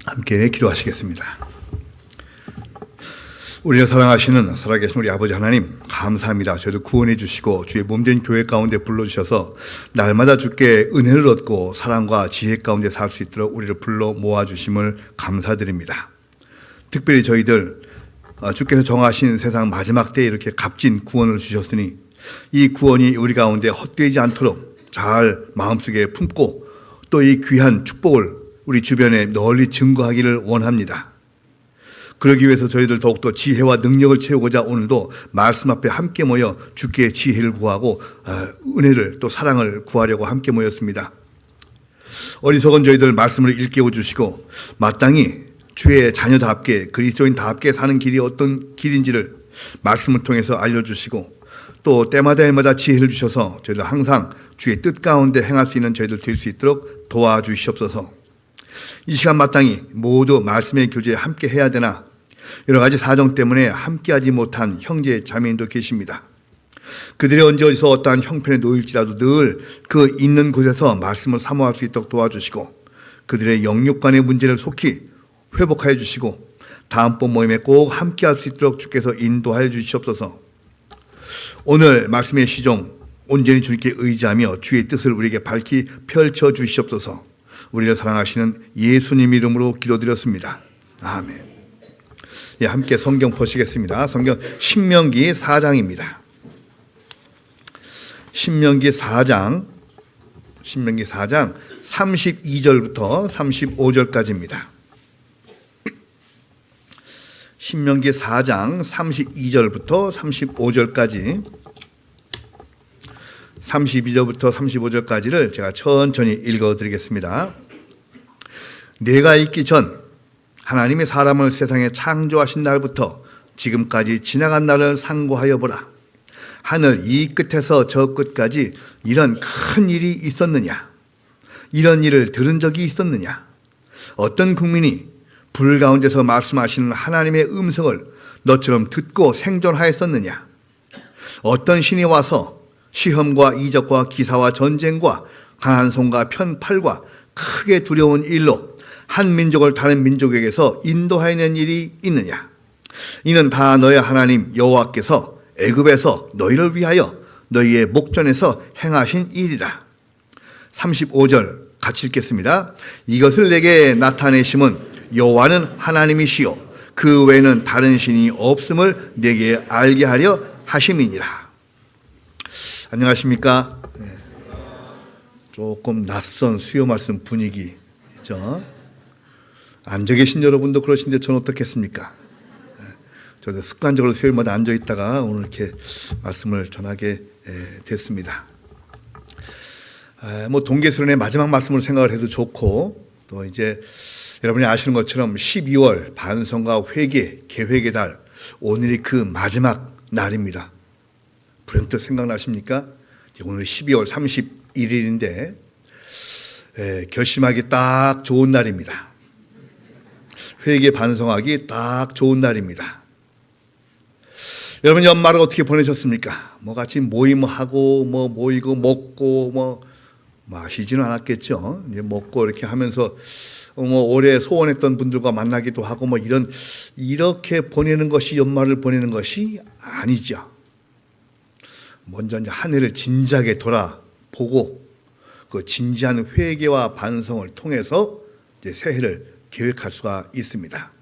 함께 기도하시겠습니다. 우리를 사랑하시는 살아계신 우리 아버지 하나님, 감사합니다. 저희를 구원해 주시고 주의 몸된 교회 가운데 불러주셔서 날마다 주께 은혜를 얻고 사랑과 지혜 가운데 살 수 있도록 우리를 불러 모아주심을 감사드립니다. 특별히 저희들 주께서 정하신 세상 마지막 때에 이렇게 값진 구원을 주셨으니 이 구원이 우리 가운데 헛되지 않도록 잘 마음속에 품고 또 이 귀한 축복을 우리 주변에 널리 증거하기를 원합니다. 그러기 위해서 저희들 더욱더 지혜와 능력을 채우고자 오늘도 말씀 앞에 함께 모여 주께 지혜를 구하고 은혜를 또 사랑을 구하려고 함께 모였습니다. 어리석은 저희들 말씀을 일깨워 주시고 마땅히 주의 자녀답게 그리스도인답게 사는 길이 어떤 길인지를 말씀을 통해서 알려주시고 또 때마다 지혜를 주셔서 저희들 항상 주의 뜻 가운데 행할 수 있는 저희들 될 수 있도록 도와주시옵소서. 이 시간 마땅히 모두 말씀의 교제에 함께 해야 되나 여러 가지 사정 때문에 함께하지 못한 형제 자매인도 계십니다. 그들이 언제 어디서 어떠한 형편에 놓일지라도 늘 그 있는 곳에서 말씀을 사모할 수 있도록 도와주시고 그들의 영육간의 문제를 속히 회복하여 주시고 다음번 모임에 꼭 함께할 수 있도록 주께서 인도하여 주시옵소서. 오늘 말씀의 시종 온전히 주님께 의지하며 주의 뜻을 우리에게 밝히 펼쳐 주시옵소서. 우리를 사랑하시는 예수님 이름으로 기도드렸습니다. 아멘. 예, 함께 성경 보시겠습니다. 성경 신명기 4장입니다. 신명기 4장 32절부터 35절까지입니다. 신명기 4장 32절부터 35절까지 32절부터 35절까지를 제가 천천히 읽어드리겠습니다. 내가 있기 전 하나님이 사람을 세상에 창조하신 날부터 지금까지 지나간 날을 상고하여 보라. 하늘 이 끝에서 저 끝까지 이런 큰 일이 있었느냐? 이런 일을 들은 적이 있었느냐? 어떤 국민이 불 가운데서 말씀하시는 하나님의 음성을 너처럼 듣고 생존하였었느냐? 어떤 신이 와서 시험과 이적과 기사와 전쟁과 강한 손과 편팔과 크게 두려운 일로 한 민족을 다른 민족에게서 인도하여낸 일이 있느냐? 이는 다 너의 하나님 여호와께서 애굽에서 너희를 위하여 너희의 목전에서 행하신 일이라. 35절 같이 읽겠습니다. 이것을 내게 나타내심은 여호와는 하나님이시요 그 외에는 다른 신이 없음을 내게 알게 하려 하심이니라. 안녕하십니까? 조금 낯선 수요 말씀 분위기죠. 앉아 계신 여러분도 그러신데 저는 어떻겠습니까? 저도 습관적으로 수요일마다 앉아 있다가 오늘 이렇게 말씀을 전하게 됐습니다. 뭐 동계수련의 마지막 말씀을 생각을 해도 좋고 또 이제 여러분이 아시는 것처럼 12월 반성과 회개, 계획의 달 오늘이 그 마지막 날입니다. 불현듯 생각나십니까? 오늘 12월 31일인데 결심하기 딱 좋은 날입니다. 회개 반성하기 딱 좋은 날입니다. 여러분 연말을 어떻게 보내셨습니까? 뭐 같이 모임하고 뭐 모이고 먹고 뭐 마시지는 않았겠죠. 이제 먹고 이렇게 하면서 뭐 올해 소원했던 분들과 만나기도 하고 뭐 이렇게 보내는 것이 연말을 보내는 것이 아니죠. 먼저 이제 한 해를 진지하게 돌아보고 그 진지한 회개와 반성을 통해서 이제 새해를 계획할 수가 있습니다.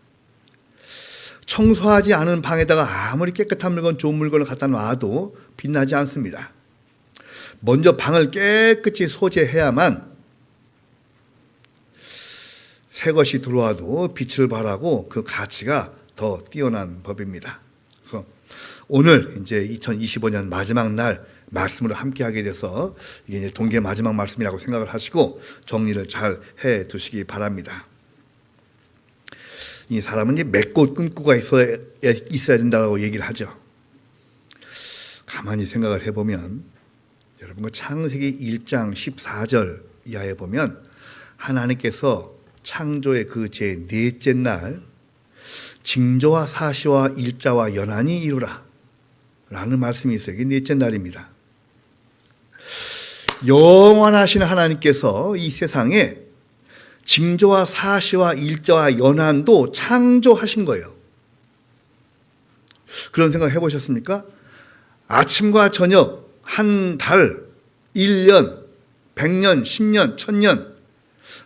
청소하지 않은 방에다가 아무리 깨끗한 물건, 좋은 물건을 갖다 놔도 빛나지 않습니다. 먼저 방을 깨끗이 소재해야만 새 것이 들어와도 빛을 발하고 그 가치가 더 뛰어난 법입니다. 그래서 오늘 이제 2025년 마지막 날 말씀으로 함께 하게 돼서 이게 이제 동계 마지막 말씀이라고 생각을 하시고 정리를 잘 해 두시기 바랍니다. 이 사람은 이제 맺고 끊고가 있어야 된다고 얘기를 하죠. 가만히 생각을 해보면 여러분 그 창세기 1장 14절 이하에 보면 하나님께서 창조의 그 제 넷째 날 징조와 사시와 일자와 연한이 이루라 라는 말씀이 있어요. 이게 넷째 날입니다. 영원하신 하나님께서 이 세상에 징조와 사시와 일자와 연한도 창조하신 거예요. 그런 생각 해보셨습니까? 아침과 저녁, 한 달, 1년, 100년, 10년, 1000년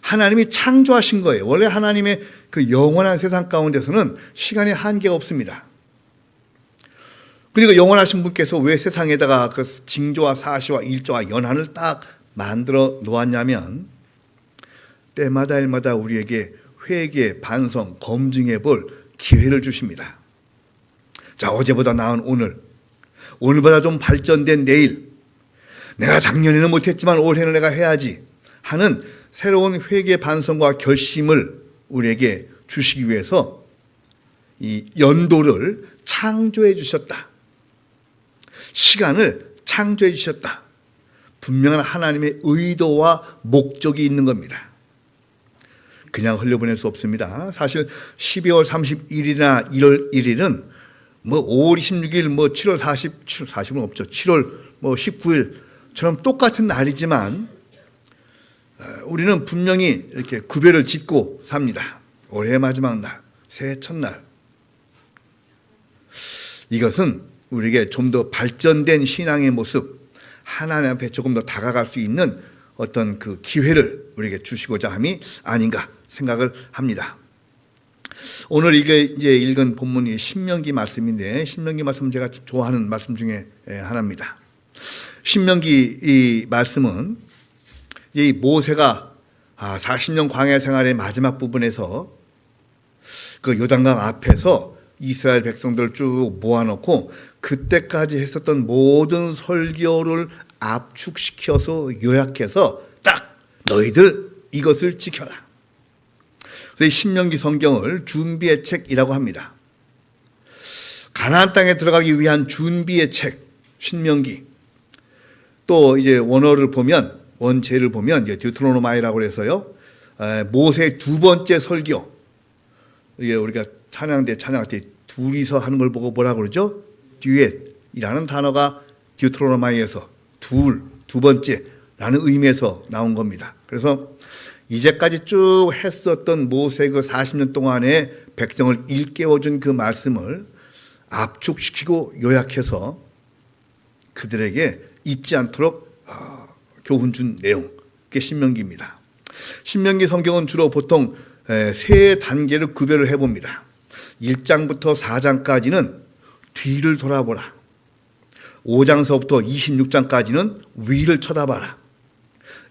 하나님이 창조하신 거예요. 원래 하나님의 그 영원한 세상 가운데서는 시간의 한계가 없습니다. 그리고 영원하신 분께서 왜 세상에다가 그 징조와 사시와 일조와 연한을 딱 만들어 놓았냐면 때마다 일마다 우리에게 회개, 반성, 검증해 볼 기회를 주십니다. 자, 어제보다 나은 오늘, 오늘보다 좀 발전된 내일, 내가 작년에는 못했지만 올해는 내가 해야지 하는 새로운 회개, 반성과 결심을 우리에게 주시기 위해서 이 연도를 창조해 주셨다. 시간을 창조해 주셨다. 분명한 하나님의 의도와 목적이 있는 겁니다. 그냥 흘려보낼 수 없습니다. 사실 12월 31일이나 1월 1일은 뭐 5월 26일, 뭐 7월 40은 없죠. 7월 뭐 19일처럼 똑같은 날이지만 우리는 분명히 이렇게 구별을 짓고 삽니다. 올해의 마지막 날, 새해 첫날. 이것은 우리에게 좀 더 발전된 신앙의 모습, 하나님 앞에 조금 더 다가갈 수 있는 어떤 그 기회를 우리에게 주시고자 함이 아닌가 생각을 합니다. 오늘 이게 이제 읽은 본문이 신명기 말씀인데, 신명기 말씀은 제가 좋아하는 말씀 중에 하나입니다. 신명기 이 말씀은 이 모세가 40년 광야 생활의 마지막 부분에서 그 요단강 앞에서 이스라엘 백성들을 쭉 모아놓고 그때까지 했었던 모든 설교를 압축시켜서 요약해서 딱 너희들 이것을 지켜라. 그래서 신명기 성경을 준비의 책이라고 합니다. 가나안 땅에 들어가기 위한 준비의 책 신명기. 또 이제 원어를 보면 원제를 보면 이제 디우트로노마이라고 해서요. 모세의 두 번째 설교. 이게 우리가 찬양할 때 둘이서 하는 걸 보고 뭐라 그러죠? 듀엣이라는 단어가 디우트로노마이에서 두 번째라는 의미에서 나온 겁니다. 그래서 이제까지 쭉 했었던 모세의 그 40년 동안의 백성을 일깨워준 그 말씀을 압축시키고 요약해서 그들에게 잊지 않도록 교훈 준 내용, 그게 신명기입니다. 신명기 성경은 주로 보통 세 단계로 구별을 해봅니다. 1장부터 4장까지는 뒤를 돌아보라. 5장서부터 26장까지는 위를 쳐다봐라.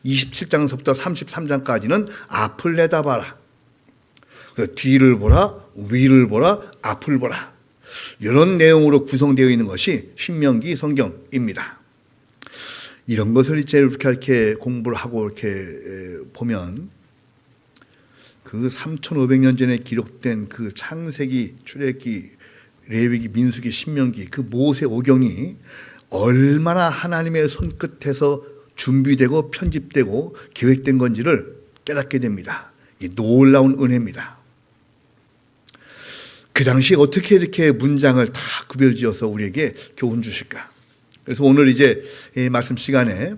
27장서부터 33장까지는 앞을 내다봐라. 뒤를 보라, 위를 보라, 앞을 보라. 이런 내용으로 구성되어 있는 것이 신명기 성경입니다. 이런 것을 이렇게 공부를 하고 이렇게 보면 그 3,500년 전에 기록된 그 창세기, 출애굽기, 레위기, 민수기, 신명기 그 모세 오경이 얼마나 하나님의 손끝에서 준비되고 편집되고 계획된 건지를 깨닫게 됩니다. 이 놀라운 은혜입니다. 그 당시에 어떻게 이렇게 문장을 다 구별지어서 우리에게 교훈 주실까? 그래서 오늘 이제 이 말씀 시간에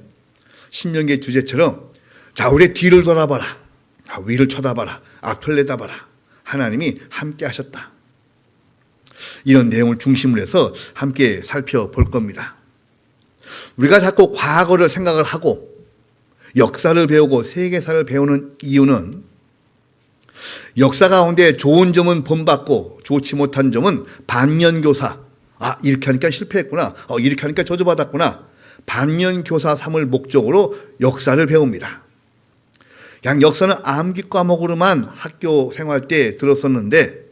신명기의 주제처럼 자, 우리의 뒤를 돌아봐라. 위를 쳐다봐라. 앞을 내다봐라. 하나님이 함께 하셨다. 이런 내용을 중심으로 해서 함께 살펴볼 겁니다. 우리가 자꾸 과거를 생각을 하고 역사를 배우고 세계사를 배우는 이유는 역사 가운데 좋은 점은 본받고 좋지 못한 점은 반면교사. 이렇게 하니까 실패했구나. 이렇게 하니까 저주받았구나. 반면교사 삼을 목적으로 역사를 배웁니다. 그냥 역사는 암기 과목으로만 학교 생활 때 들었었는데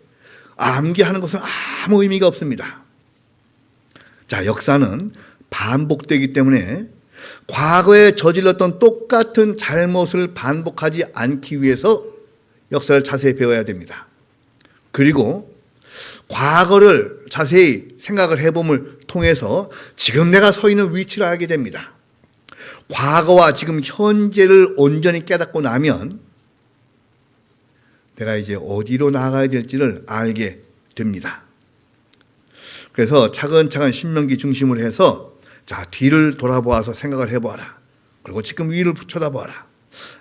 암기하는 것은 아무 의미가 없습니다. 자, 역사는 반복되기 때문에 과거에 저질렀던 똑같은 잘못을 반복하지 않기 위해서 역사를 자세히 배워야 됩니다. 그리고 과거를 자세히 생각을 해봄을 통해서 지금 내가 서 있는 위치를 알게 됩니다. 과거와 지금 현재를 온전히 깨닫고 나면 내가 이제 어디로 나아가야 될지를 알게 됩니다. 그래서 차근차근 신명기 중심으로 해서 자, 뒤를 돌아보아서 생각을 해보아라. 그리고 지금 위를 쳐다보아라.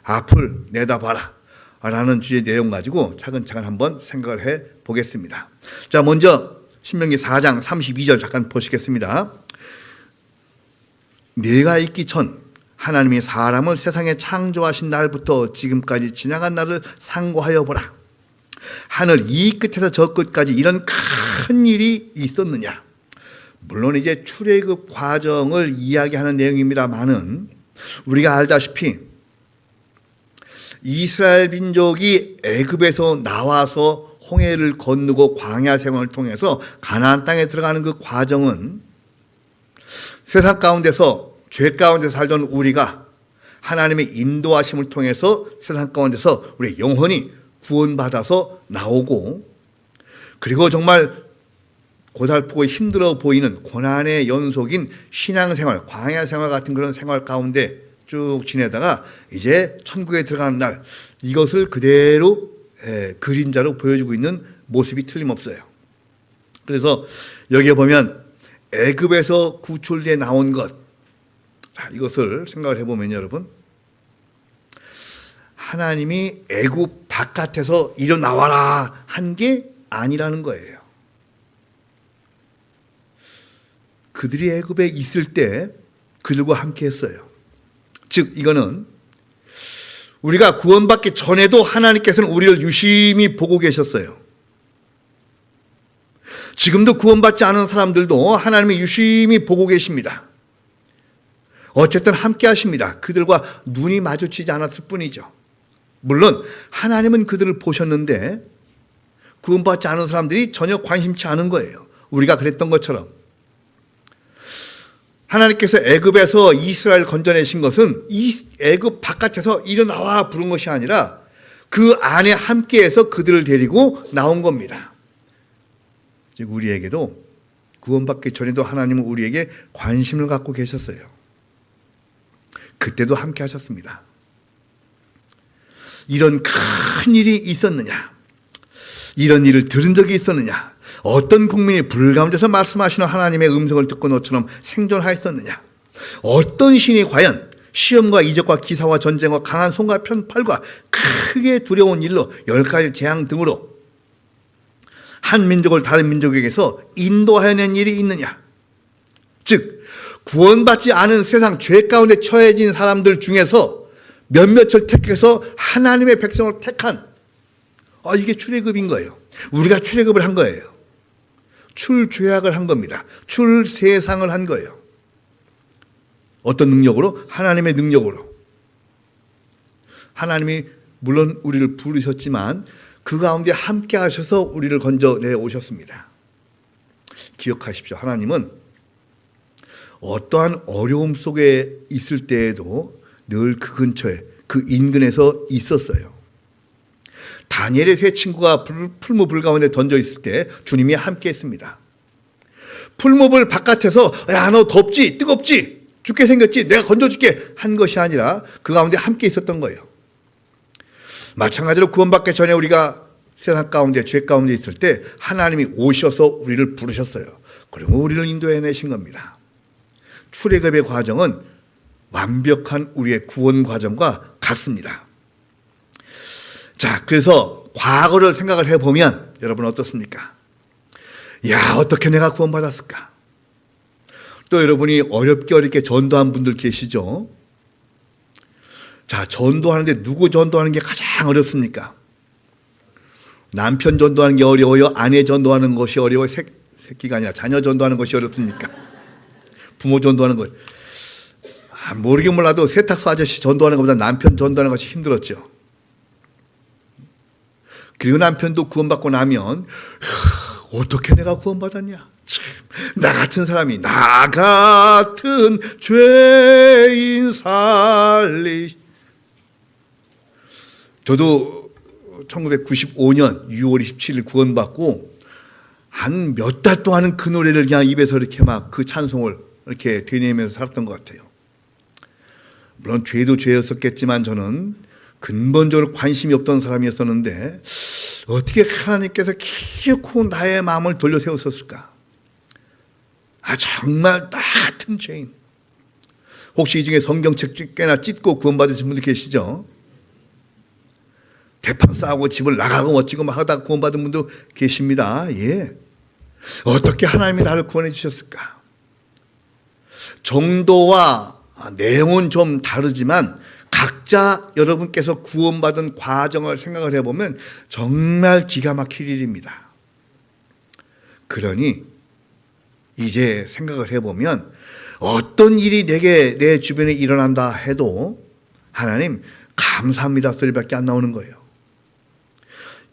앞을 내다봐라. 라는 주제의 내용 가지고 차근차근 한번 생각을 해 보겠습니다. 자, 먼저 신명기 4장 32절 잠깐 보시겠습니다. 내가 있기 전 하나님이 사람을 세상에 창조하신 날부터 지금까지 지나간 날을 상고하여 보라. 하늘 이 끝에서 저 끝까지 이런 큰 일이 있었느냐. 물론 이제 출애굽 과정을 이야기하는 내용입니다만은 우리가 알다시피 이스라엘 민족이 애굽에서 나와서 홍해를 건너고 광야 생활을 통해서 가나안 땅에 들어가는 그 과정은 세상 가운데서 죄 가운데 살던 우리가 하나님의 인도하심을 통해서 세상 가운데서 우리 영혼이 구원받아서 나오고, 그리고 정말 고달프고 힘들어 보이는 고난의 연속인 신앙생활, 광야 생활 같은 그런 생활 가운데 쭉 지내다가 이제 천국에 들어가는 날, 이것을 그대로 그림자로 보여주고 있는 모습이 틀림없어요. 그래서 여기에 보면 애굽에서 구출돼 나온 것, 자, 이것을 생각을 해보면 여러분, 하나님이 애굽 바깥에서 일어나와라 한 게 아니라는 거예요. 그들이 애굽에 있을 때 그들과 함께 했어요. 즉 이거는 우리가 구원받기 전에도 하나님께서는 우리를 유심히 보고 계셨어요. 지금도 구원받지 않은 사람들도 하나님이 유심히 보고 계십니다. 어쨌든 함께 하십니다. 그들과 눈이 마주치지 않았을 뿐이죠. 물론 하나님은 그들을 보셨는데 구원받지 않은 사람들이 전혀 관심치 않은 거예요. 우리가 그랬던 것처럼. 하나님께서 애굽에서 이스라엘 건져내신 것은 이 애굽 바깥에서 일어나와 부른 것이 아니라 그 안에 함께해서 그들을 데리고 나온 겁니다. 즉 우리에게도 구원받기 전에도 하나님은 우리에게 관심을 갖고 계셨어요. 그때도 함께 하셨습니다. 이런 큰 일이 있었느냐? 이런 일을 들은 적이 있었느냐? 어떤 국민이 불 가운데서 말씀하시는 하나님의 음성을 듣고 너처럼 생존하였었느냐? 어떤 신이 과연 시험과 이적과 기사와 전쟁과 강한 손과 편팔과 크게 두려운 일로 10가지 재앙 등으로 한 민족을 다른 민족에게서 인도하여낸 일이 있느냐? 즉 구원받지 않은 세상 죄 가운데 처해진 사람들 중에서 몇몇을 택해서 하나님의 백성을 택한, 이게 출애굽인 거예요. 우리가 출애굽을 한 거예요. 출죄악을 한 겁니다. 출세상을 한 거예요. 어떤 능력으로? 하나님의 능력으로. 하나님이 물론 우리를 부르셨지만 그 가운데 함께 하셔서 우리를 건져내 오셨습니다. 기억하십시오. 하나님은 어떠한 어려움 속에 있을 때에도 늘 그 근처에, 그 인근에서 있었어요. 다니엘의 세 친구가 풀무불 가운데 던져 있을 때 주님이 함께 했습니다. 풀무불 바깥에서 야, 너 덥지? 뜨겁지? 죽게 생겼지? 내가 건져줄게 한 것이 아니라 그 가운데 함께 있었던 거예요. 마찬가지로 구원받기 전에 우리가 세상 가운데, 죄 가운데 있을 때 하나님이 오셔서 우리를 부르셨어요. 그리고 우리를 인도해내신 겁니다. 출애굽의 과정은 완벽한 우리의 구원 과정과 같습니다. 자, 그래서 과거를 생각을 해보면 여러분 어떻습니까? 야, 어떻게 내가 구원받았을까? 또 여러분이 어렵게 전도한 분들 계시죠? 자, 전도하는데 누구 전도하는 게 가장 어렵습니까? 남편 전도하는 게 어려워요? 아내 전도하는 것이 어려워요? 새끼가 아니라 자녀 전도하는 것이 어렵습니까? 부모 전도하는 것. 모르긴 몰라도 세탁소 아저씨 전도하는 것보다 남편 전도하는 것이 힘들었죠. 그리고 남편도 구원받고 나면 어떻게 내가 구원받았냐? 참, 나 같은 사람이, 나 같은 죄인 살리. 저도 1995년 6월 27일 구원받고 한 몇 달 동안은 그 노래를 그냥 입에서 이렇게 막 그 찬송을 이렇게 되뇌면서 살았던 것 같아요. 물론 죄도 죄였었겠지만 저는 근본적으로 관심이 없던 사람이었었는데 어떻게 하나님께서 기어코 나의 마음을 돌려 세웠었을까? 정말 나 같은 죄인. 혹시 이 중에 성경책 꽤나 찢고 구원받으신 분들 계시죠? 대판 싸우고 집을 나가고 어찌고 막 하다 구원받은 분도 계십니다. 예. 어떻게 하나님이 나를 구원해 주셨을까? 정도와 내용은 좀 다르지만 각자 여러분께서 구원받은 과정을 생각을 해보면 정말 기가 막힐 일입니다. 그러니 이제 생각을 해보면 어떤 일이 내 주변에 일어난다 해도 하나님 감사합니다 소리밖에 안 나오는 거예요.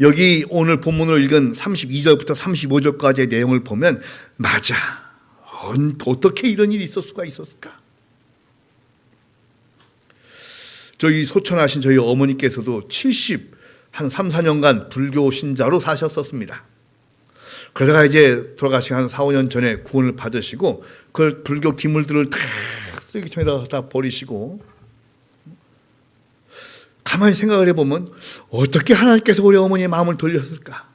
여기 오늘 본문을 읽은 32절부터 35절까지의 내용을 보면 맞아. 어떻게 이런 일이 있을 수가 있었을까? 저희 소천하신 저희 어머니께서도 한 3, 4년간 불교 신자로 사셨었습니다. 그러다가 이제 돌아가시기 한 4, 5년 전에 구원을 받으시고 그걸 불교 기물들을 다 쓰레기통에다 다 버리시고 가만히 생각을 해보면 어떻게 하나님께서 우리 어머니의 마음을 돌렸을까?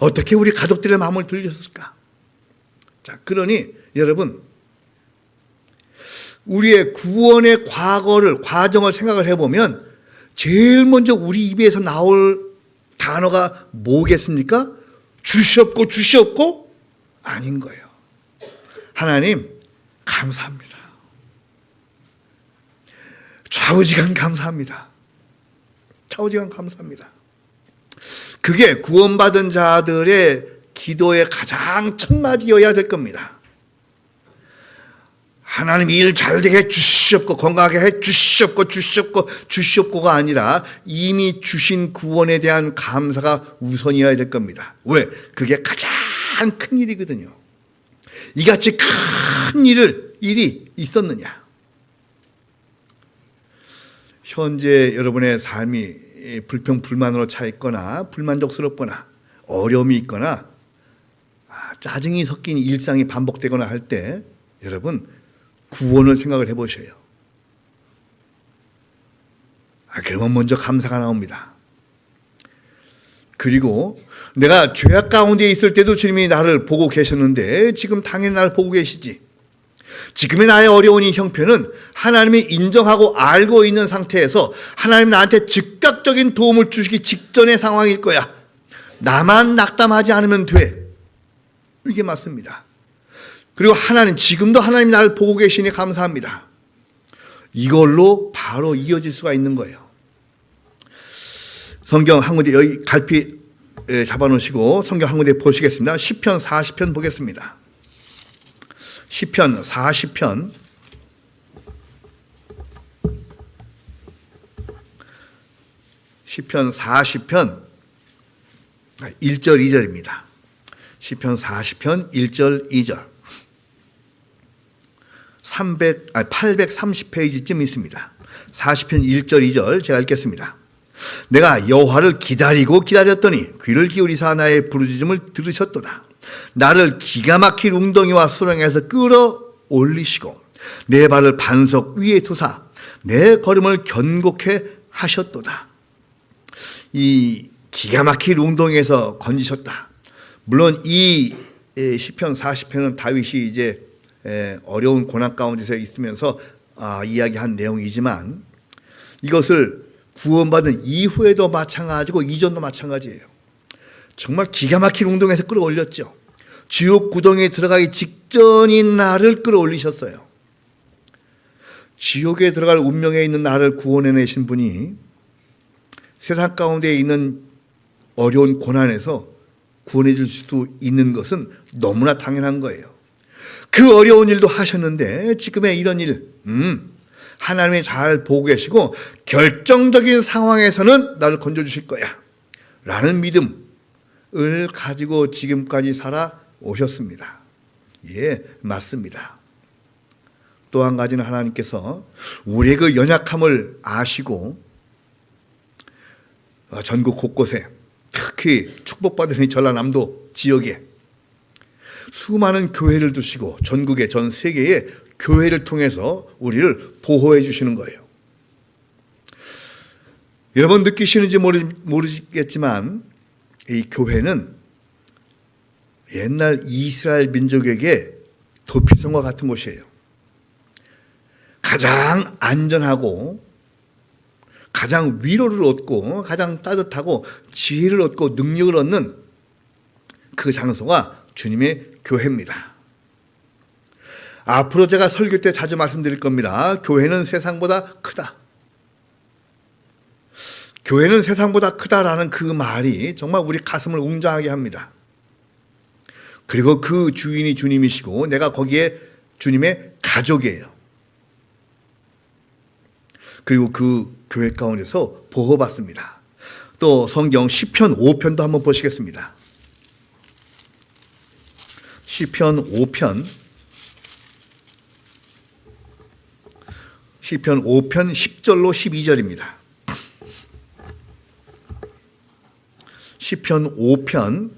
어떻게 우리 가족들의 마음을 돌렸을까? 자, 그러니 여러분 우리의 구원의 과정을 생각을 해보면 제일 먼저 우리 입에서 나올 단어가 뭐겠습니까? 주시옵고 아닌 거예요. 하나님 감사합니다. 좌우지간 감사합니다. 좌우지간 감사합니다. 그게 구원받은 자들의 기도의 가장 첫마디여야 될 겁니다. 하나님 일 잘되게 해주시옵고 건강하게 해주시옵고가 아니라 이미 주신 구원에 대한 감사가 우선이어야 될 겁니다. 왜? 그게 가장 큰 일이거든요. 이같이 큰 일이 있었느냐? 현재 여러분의 삶이 불평불만으로 차 있거나 불만족스럽거나 어려움이 있거나 짜증이 섞인 일상이 반복되거나 할 때 여러분 구원을 생각을 해보셔요. 그러면 먼저 감사가 나옵니다. 그리고 내가 죄악 가운데 있을 때도 주님이 나를 보고 계셨는데 지금 당연히 나를 보고 계시지. 지금의 나의 어려운 이 형편은 하나님이 인정하고 알고 있는 상태에서 하나님 나한테 즉각적인 도움을 주시기 직전의 상황일 거야. 나만 낙담하지 않으면 돼. 이게 맞습니다. 그리고 지금도 하나님 나를 보고 계시니 감사합니다. 이걸로 바로 이어질 수가 있는 거예요. 성경 한 군데 여기 갈피 잡아놓으시고 성경 한 군데 보시겠습니다. 시편 40편 보겠습니다. 시편 40편 1절 2절입니다. 시편 40편 1절 2절 830페이지쯤 있습니다. 40편 1절 2절 제가 읽겠습니다. 내가 여호와를 기다렸더니 귀를 기울이사 나의 부르짖음을 들으셨도다. 나를 기가 막힐 웅덩이와 수렁에서 끌어올리시고 내 발을 반석 위에 두사 내 걸음을 견고케 하셨도다. 이 기가 막힐 웅덩이에서 건지셨다. 물론 이 시편 40편은 다윗이 이제 어려운 고난 가운데서 있으면서 이야기한 내용이지만 이것을 구원받은 이후에도 마찬가지고 이전도 마찬가지예요. 정말 기가 막힌 웅덩이에서 끌어올렸죠. 지옥 구덩이에 들어가기 직전인 나를 끌어올리셨어요. 지옥에 들어갈 운명에 있는 나를 구원해내신 분이 세상 가운데 있는 어려운 고난에서 구원해 줄 수도 있는 것은 너무나 당연한 거예요. 그 어려운 일도 하셨는데 지금의 이런 일, 하나님이 잘 보고 계시고 결정적인 상황에서는 나를 건져주실 거야 라는 믿음을 가지고 지금까지 살아오셨습니다. 예, 맞습니다. 또 한 가지는 하나님께서 우리의 그 연약함을 아시고 전국 곳곳에 특히 축복받은 이 전라남도 지역에 수많은 교회를 두시고 전국의 전 세계의 교회를 통해서 우리를 보호해 주시는 거예요. 여러분 느끼시는지 모르겠지만 이 교회는 옛날 이스라엘 민족에게 도피성과 같은 곳이에요. 가장 안전하고 가장 위로를 얻고 가장 따뜻하고 지혜를 얻고 능력을 얻는 그 장소가 주님의 교회입니다. 앞으로 제가 설교 때 자주 말씀드릴 겁니다. 교회는 세상보다 크다. 교회는 세상보다 크다라는 그 말이 정말 우리 가슴을 웅장하게 합니다. 그리고 그 주인이 주님이시고 내가 거기에 주님의 가족이에요. 그리고 그 교회 가운데서 보호받습니다. 또 성경 시편 5편도 한번 보시겠습니다. 시편 5편 10절로 12절입니다. 시편 5편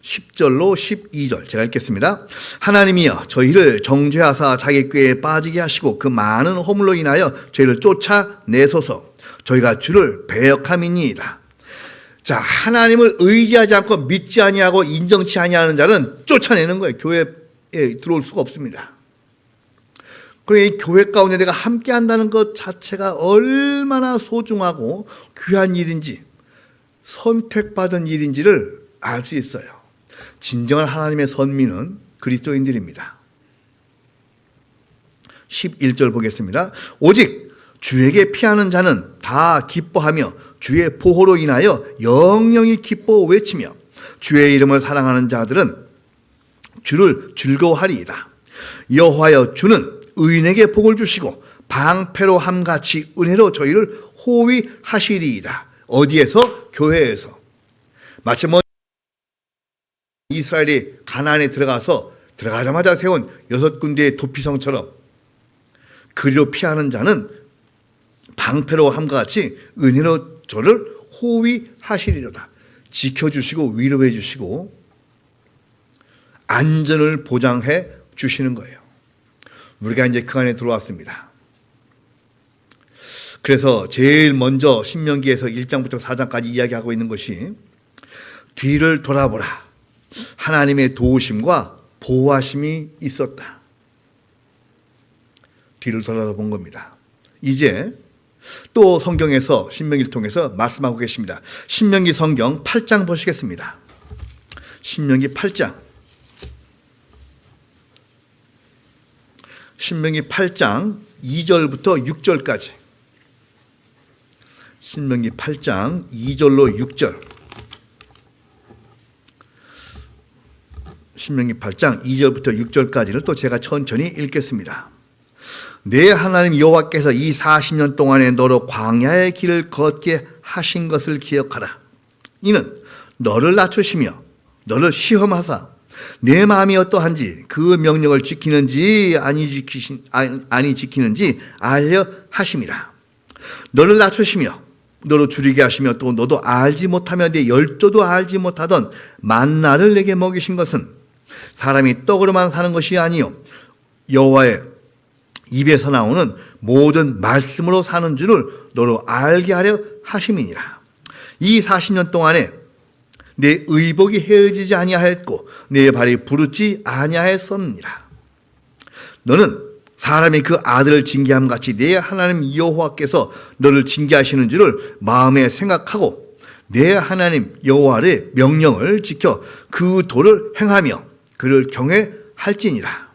10절로 12절 제가 읽겠습니다. 하나님이여 저희를 정죄하사 자기 꾀에 빠지게 하시고 그 많은 허물로 인하여 저희를 쫓아내소서. 저희가 주를 배역함이니이다. 자, 하나님을 의지하지 않고 믿지 아니하고 인정치 아니하는 자는 쫓아내는 거예요. 교회에 들어올 수가 없습니다. 그러니 이 교회 가운데 내가 함께 한다는 것 자체가 얼마나 소중하고 귀한 일인지 선택받은 일인지를 알 수 있어요. 진정한 하나님의 선민은 그리스도인들입니다. 11절 보겠습니다. 오직 주에게 피하는 자는 다 기뻐하며 주의 보호로 인하여 영영이 기뻐 외치며 주의 이름을 사랑하는 자들은 주를 즐거워하리이다. 여호와여 주는 의인에게 복을 주시고 방패로 함같이 은혜로 저희를 호위하시리이다. 어디에서? 교회에서. 마치 이스라엘이 가나안에 들어가자마자 세운 6군데의 도피성처럼 그리로 피하는 자는 방패로 함과 같이 은혜로 저를 호위하시리로다. 지켜주시고 위로해 주시고 안전을 보장해 주시는 거예요. 우리가 이제 그 안에 들어왔습니다. 그래서 제일 먼저 신명기에서 1장부터 4장까지 이야기하고 있는 것이 뒤를 돌아보라. 하나님의 도우심과 보호하심이 있었다. 뒤를 돌아본 겁니다. 이제 또 성경에서 신명기를 통해서 말씀하고 계십니다. 신명기 성경 8장 보시겠습니다. 신명기 8장. 신명기 8장 2절부터 6절까지. 신명기 8장 2절로 6절. 신명기 8장 2절부터 6절까지를 또 제가 천천히 읽겠습니다. 내 하나님 여호와께서 이 40년 동안에 너로 광야의 길을 걷게 하신 것을 기억하라. 이는 너를 낮추시며 너를 시험하사 내 마음이 어떠한지 그 명령을 지키는지 아니 지키는지 알려 하심이라. 너를 낮추시며 너로 줄이게 하시며 또 너도 알지 못하며 내 열조도 알지 못하던 만나를 내게 먹이신 것은 사람이 떡으로만 사는 것이 아니요 여호와의 입에서 나오는 모든 말씀으로 사는 줄을 너로 알게 하려 하심이니라. 이 40년 동안에 내 의복이 헤어지지 아니하였고 내 발이 부르지 아니하였었느니라. 너는 사람이 그 아들을 징계함 같이 내 하나님 여호와께서 너를 징계하시는 줄을 마음에 생각하고 내 하나님 여호와의 명령을 지켜 그 도를 행하며 그를 경외할지니라.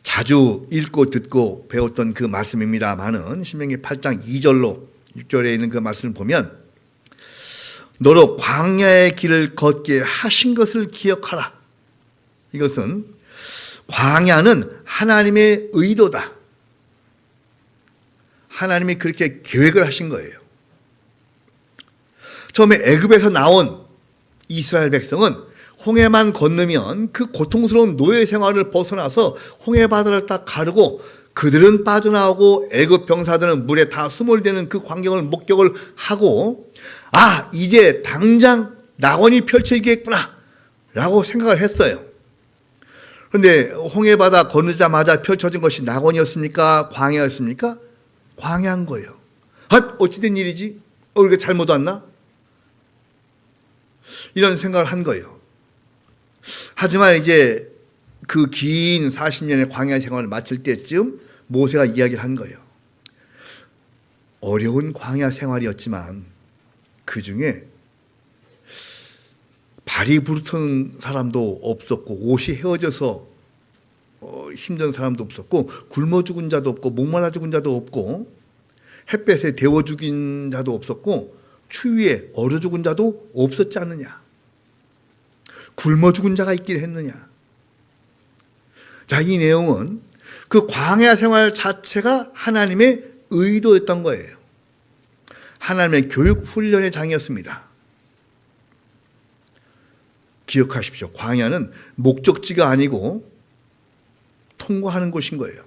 자주 읽고 듣고 배웠던 그 말씀입니다만은 신명기 8장 2절로 6절에 있는 그 말씀을 보면 너로 광야의 길을 걷게 하신 것을 기억하라. 이것은 광야는 하나님의 의도다. 하나님이 그렇게 계획을 하신 거예요. 처음에 애굽에서 나온 이스라엘 백성은 홍해만 건너면 그 고통스러운 노예 생활을 벗어나서 홍해 바다를 딱 가르고 그들은 빠져나오고 애굽 병사들은 물에 다 수몰되는 그 광경을 목격을 하고 아 이제 당장 낙원이 펼쳐지겠구나 라고 생각을 했어요. 그런데 홍해 바다 건너자마자 펼쳐진 것이 낙원이었습니까? 광야였습니까? 광야인 거예요. 아 어찌된 일이지? 우리가 잘못 왔나? 이런 생각을 한 거예요. 하지만 이제 그 긴 40년의 광야 생활을 마칠 때쯤 모세가 이야기를 한 거예요. 어려운 광야 생활이었지만 그 중에 발이 부르트는 사람도 없었고, 옷이 헤어져서 힘든 사람도 없었고, 굶어 죽은 자도 없고, 목말라 죽은 자도 없고, 햇볕에 데워 죽인 자도 없었고, 추위에 얼어 죽은 자도 없었지 않느냐. 굶어 죽은 자가 있기를 했느냐. 자, 이 내용은 그 광야 생활 자체가 하나님의 의도였던 거예요. 하나님의 교육 훈련의 장이었습니다. 기억하십시오. 광야는 목적지가 아니고 통과하는 곳인 거예요.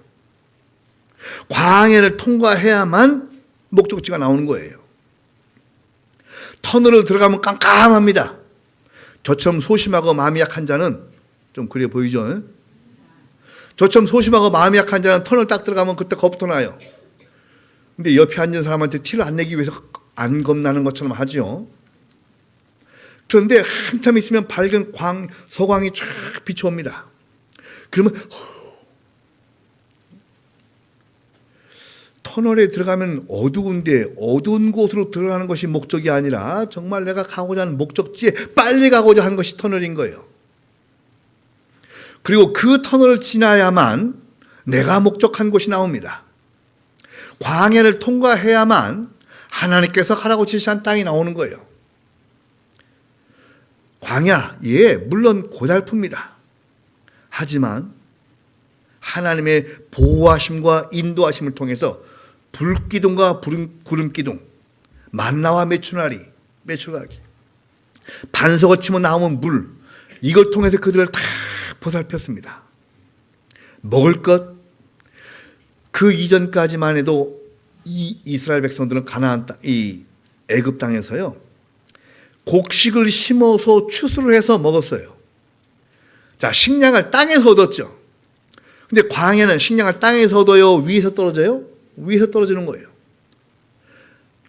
광야를 통과해야만 목적지가 나오는 거예요. 터널을 들어가면 깜깜합니다. 저처럼 소심하고 마음이 약한 자는 좀 그래 보이죠? 저처럼 소심하고 마음이 약한 자는 터널 딱 들어가면 그때 겁부터 나요. 근데 옆에 앉은 사람한테 티를 안 내기 위해서 안 겁나는 것처럼 하죠. 그런데 한참 있으면 밝은 서광이 쫙 비춰옵니다. 그러면 터널에 들어가면 어두운데 어두운 곳으로 들어가는 것이 목적이 아니라 정말 내가 가고자 하는 목적지에 빨리 가고자 하는 것이 터널인 거예요. 그리고 그 터널을 지나야만 내가 목적한 곳이 나옵니다. 광야를 통과해야만 하나님께서 하라고 지시한 땅이 나오는 거예요. 광야, 예, 물론 고달픕니다. 하지만 하나님의 보호하심과 인도하심을 통해서 불기둥과 구름기둥, 만나와 메추라기, 반석을 치며 나오는 물, 이걸 통해서 그들을 다 보살폈습니다. 먹을 것, 그 이전까지만 해도 이 이스라엘 백성들은 가나안 땅, 이 애굽 땅에서요, 곡식을 심어서 추수를 해서 먹었어요. 자, 식량을 땅에서 얻었죠. 근데 광야는 식량을 땅에서 얻어요? 위에서 떨어져요? 위에서 떨어지는 거예요.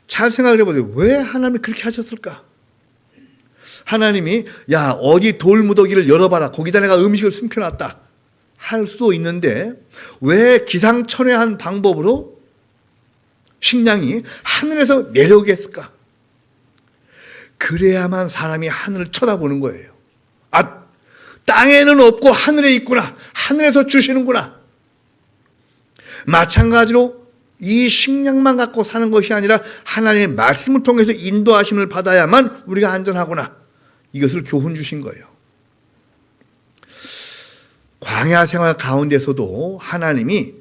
잘 생각을 해보세요. 왜 하나님이 그렇게 하셨을까? 하나님이 야, 어디 돌무더기를 열어봐라. 거기다 내가 음식을 숨겨놨다. 할 수도 있는데 왜 기상천외한 방법으로 식량이 하늘에서 내려오게 했을까? 그래야만 사람이 하늘을 쳐다보는 거예요. 아, 땅에는 없고 하늘에 있구나. 하늘에서 주시는구나. 마찬가지로 이 식량만 갖고 사는 것이 아니라 하나님의 말씀을 통해서 인도하심을 받아야만 우리가 안전하구나. 이것을 교훈 주신 거예요. 광야 생활 가운데서도 하나님이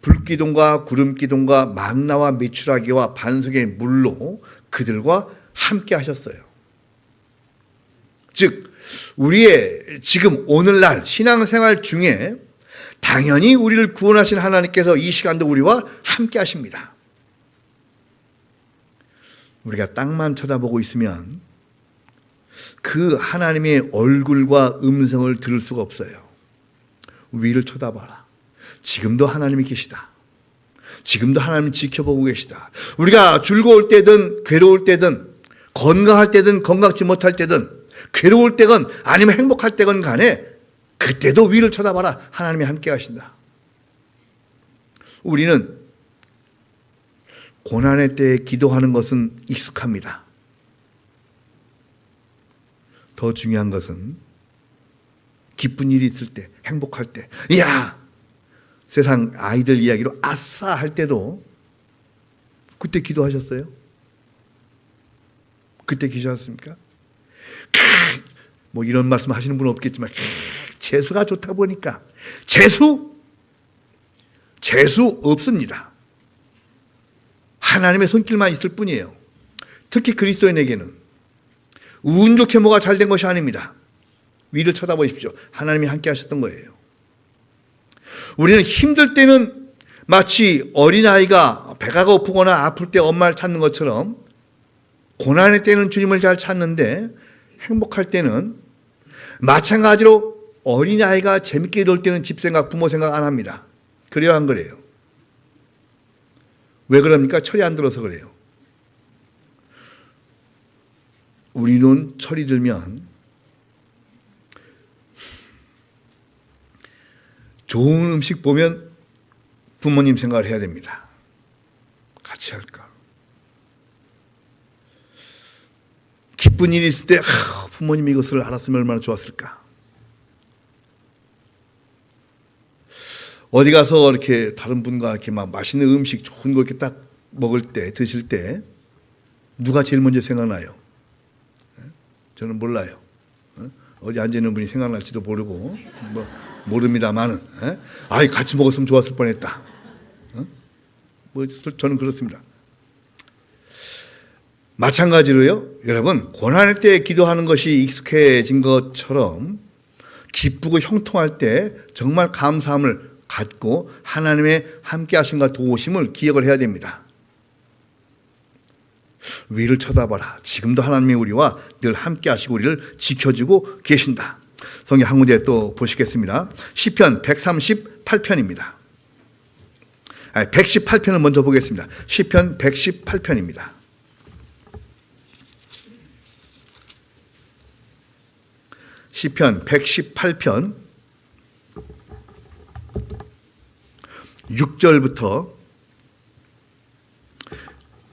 불기둥과 구름기둥과 만나와 메추라기와 반석의 물로 그들과 함께 하셨어요. 즉 우리의 지금 오늘날 신앙생활 중에 당연히 우리를 구원하신 하나님께서 이 시간도 우리와 함께 하십니다. 우리가 땅만 쳐다보고 있으면 그 하나님의 얼굴과 음성을 들을 수가 없어요. 위를 쳐다봐라. 지금도 하나님이 계시다. 지금도 하나님이 지켜보고 계시다. 우리가 즐거울 때든 괴로울 때든 건강할 때든 건강치 못할 때든 괴로울 때건 아니면 행복할 때건 간에 그때도 위를 쳐다봐라. 하나님이 함께 하신다. 우리는 고난의 때에 기도하는 것은 익숙합니다. 더 중요한 것은 기쁜 일이 있을 때, 행복할 때, 이야! 세상 아이들 이야기로 아싸 할 때도 그때 기도하셨어요? 그때 기도하셨습니까? 뭐 이런 말씀 하시는 분은 없겠지만 재수가 좋다 보니까 재수 없습니다. 하나님의 손길만 있을 뿐이에요. 특히 그리스도인에게는 운 좋게 뭐가 잘 된 것이 아닙니다. 위를 쳐다보십시오. 하나님이 함께 하셨던 거예요. 우리는 힘들 때는 마치 어린아이가 배가 고프거나 아플 때 엄마를 찾는 것처럼 고난의 때는 주님을 잘 찾는데 행복할 때는 마찬가지로 어린아이가 재밌게 놀 때는 집 생각, 부모 생각 안 합니다. 그래요, 안 그래요? 왜 그럽니까? 철이 안 들어서 그래요. 우리는 철이 들면 좋은 음식 보면 부모님 생각을 해야 됩니다. 같이 할까? 기쁜 일이 있을 때 부모님이 이것을 알았으면 얼마나 좋았을까? 어디 가서 이렇게 다른 분과 이렇게 막 맛있는 음식 좋은 거 이렇게 딱 먹을 때, 드실 때 누가 제일 먼저 생각나요? 저는 몰라요. 어디 앉아 있는 분이 생각날지도 모르고 뭐 모릅니다만은, 아이 같이 먹었으면 좋았을 뻔했다. 뭐 저는 그렇습니다. 마찬가지로요, 여러분 고난할 때 기도하는 것이 익숙해진 것처럼 기쁘고 형통할 때 정말 감사함을 갖고 하나님의 함께하심과 도우심을 기억을 해야 됩니다. 위를 쳐다봐라. 지금도 하나님이 우리와 늘 함께하시고 우리를 지켜주고 계신다. 성경 한 군데 또 보시겠습니다. 시편 138편입니다. 118편을 먼저 보겠습니다. 시편 118편입니다. 시편 118편 6절부터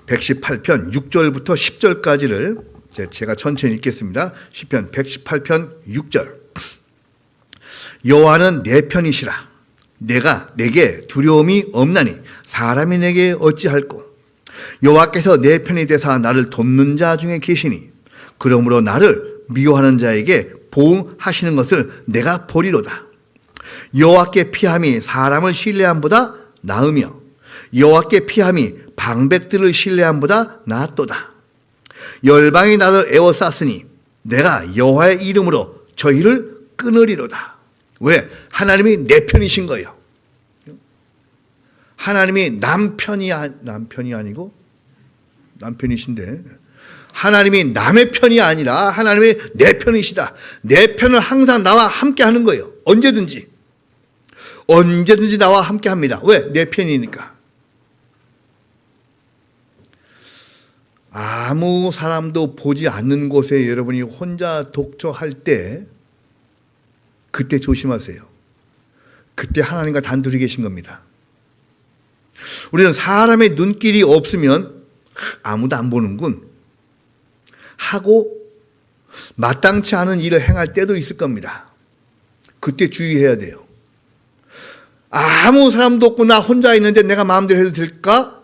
118편 6절부터 10절까지를 제가 천천히 읽겠습니다. 시편 118편 6절. 여호와는 내 편이시라. 내게 두려움이 없나니 사람이 내게 어찌할꼬. 여호와께서 내 편이 되사 나를 돕는 자 중에 계시니 그러므로 나를 미워하는 자에게 보응하시는 것을 내가 보리로다. 여호와께 피함이 사람을 신뢰함보다 나으며 여호와께 피함이 방백들을 신뢰함보다 낫도다. 열방이 나를 에워쌌으니 내가 여호와의 이름으로 저희를 끊으리로다. 왜? 하나님이 내 편이신 거예요. 하나님이 남편이 아니고 남편이신데 하나님이 남의 편이 아니라 하나님이 내 편이시다. 내 편을 항상 나와 함께 하는 거예요. 언제든지 나와 함께 합니다. 왜? 내 편이니까. 아무 사람도 보지 않는 곳에 여러분이 혼자 독처할 때 그때 조심하세요. 그때 하나님과 단둘이 계신 겁니다. 우리는 사람의 눈길이 없으면 아무도 안 보는군 하고 마땅치 않은 일을 행할 때도 있을 겁니다. 그때 주의해야 돼요. 아무 사람도 없고 나 혼자 있는데 내가 마음대로 해도 될까?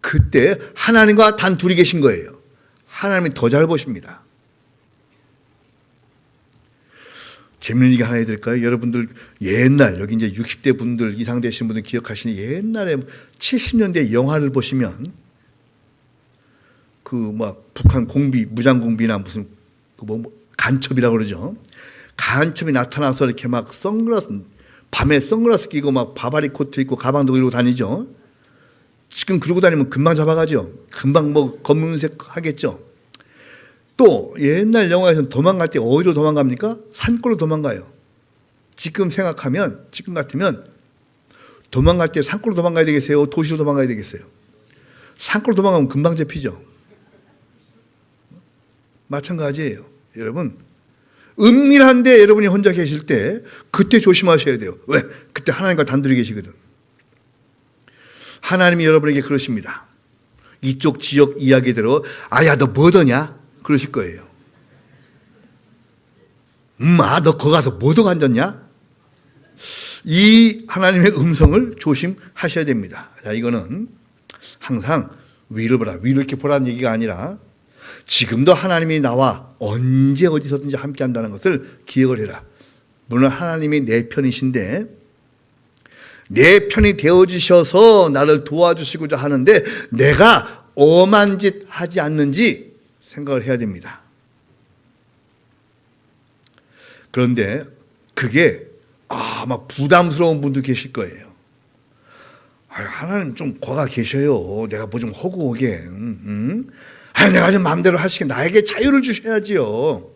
그때 하나님과 단둘이 계신 거예요. 하나님이 더 잘 보십니다. 재밌는 얘기 하나 해드릴까요? 여러분들 옛날 여기 이제 60대 분들 이상 되신 분들 기억하시는 옛날에 70년대 영화를 보시면 그 막 북한 공비 무장 공비나 무슨 그 뭐 간첩이라고 그러죠. 간첩이 나타나서 이렇게 막 밤에 선글라스 끼고 막 바바리 코트 입고 가방도 이러고 다니죠. 지금 그러고 다니면 금방 잡아가죠. 금방 뭐 검은색 하겠죠. 또 옛날 영화에서는 도망갈 때 어디로 도망갑니까? 산골로 도망가요. 지금 같으면 도망갈 때 산골로 도망가야 되겠어요? 도시로 도망가야 되겠어요? 산골로 도망가면 금방 잡히죠. 마찬가지예요. 여러분 은밀한데 여러분이 혼자 계실 때 그때 조심하셔야 돼요. 왜? 그때 하나님과 단둘이 계시거든. 하나님이 여러분에게 그러십니다. 이쪽 지역 이야기대로 아야 너 뭐더냐? 그러실 거예요. 너 거기 가서 뭐도 앉았냐? 이 하나님의 음성을 조심하셔야 됩니다. 자, 이거는 항상 위를 보라. 위를 이렇게 보라는 얘기가 아니라 지금도 하나님이 나와 언제 어디서든지 함께 한다는 것을 기억을 해라. 물론 하나님이 내 편이신데 내 편이 되어주셔서 나를 도와주시고자 하는데 내가 엄한 짓 하지 않는지 생각을 해야 됩니다. 그런데 그게 막 부담스러운 분도 계실 거예요. 하나님 좀 거가 계셔요. 내가 뭐 좀 하고 오게. 내가 좀 마음대로 하시게 나에게 자유를 주셔야지요.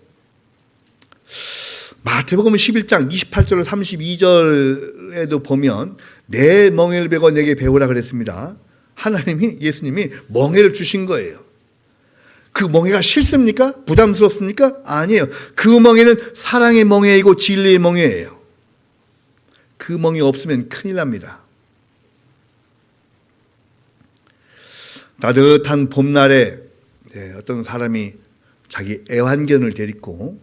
마태복음 11장 28절 32절에도 보면 내 멍에를 베고 내게 배우라 그랬습니다. 예수님이 멍에를 주신 거예요. 그 멍에가 싫습니까? 부담스럽습니까? 아니에요. 그 멍에는 사랑의 멍에이고 진리의 멍에예요. 그 멍이 없으면 큰일 납니다. 따뜻한 봄날에 어떤 사람이 자기 애완견을 데리고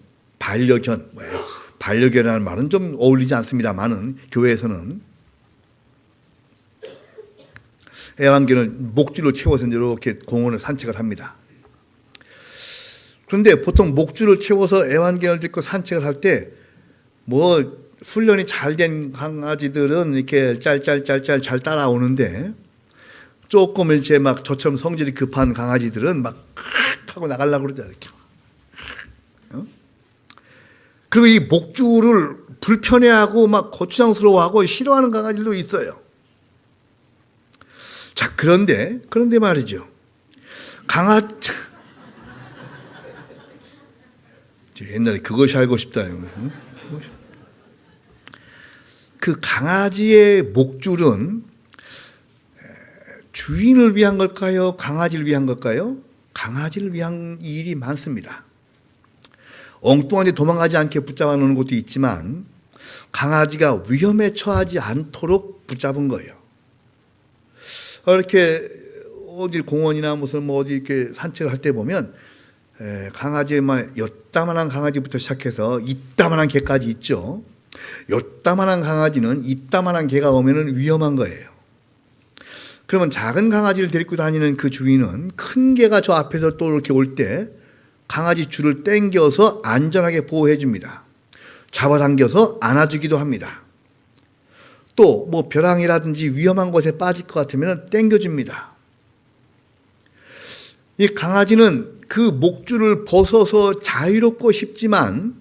반려견이라는 말은 좀 어울리지 않습니다만은 교회에서는 애완견을 목줄로 채워서 이렇게 공원을 산책을 합니다. 그런데 보통 목줄을 채워서 애완견을 데리고 산책을 할 때 훈련이 잘 된 강아지들은 이렇게 짤짤짤짤 잘 따라오는데 조금 이제 막 저처럼 성질이 급한 강아지들은 막 하고 나가려고 그러잖아요. 그리고 이 목줄을 불편해하고 막 고추장스러워하고 싫어하는 강아지들도 있어요. 자, 그런데 말이죠. 옛날에 그것이 알고 싶다. 그 강아지의 목줄은 주인을 위한 걸까요? 강아지를 위한 걸까요? 강아지를 위한 일이 많습니다. 엉뚱한 데 도망가지 않게 붙잡아 놓는 것도 있지만 강아지가 위험에 처하지 않도록 붙잡은 거예요. 이렇게 어디 공원이나 무슨 어디 이렇게 산책을 할 때 보면 강아지만 요따만한 강아지부터 시작해서 이따만한 개까지 있죠. 요따만한 강아지는 이따만한 개가 오면은 위험한 거예요. 그러면 작은 강아지를 데리고 다니는 그 주인은 큰 개가 저 앞에서 또 이렇게 올 때 강아지 줄을 당겨서 안전하게 보호해 줍니다. 잡아당겨서 안아주기도 합니다. 또 벼랑이라든지 위험한 곳에 빠질 것 같으면 당겨줍니다. 이 강아지는 그 목줄을 벗어서 자유롭고 싶지만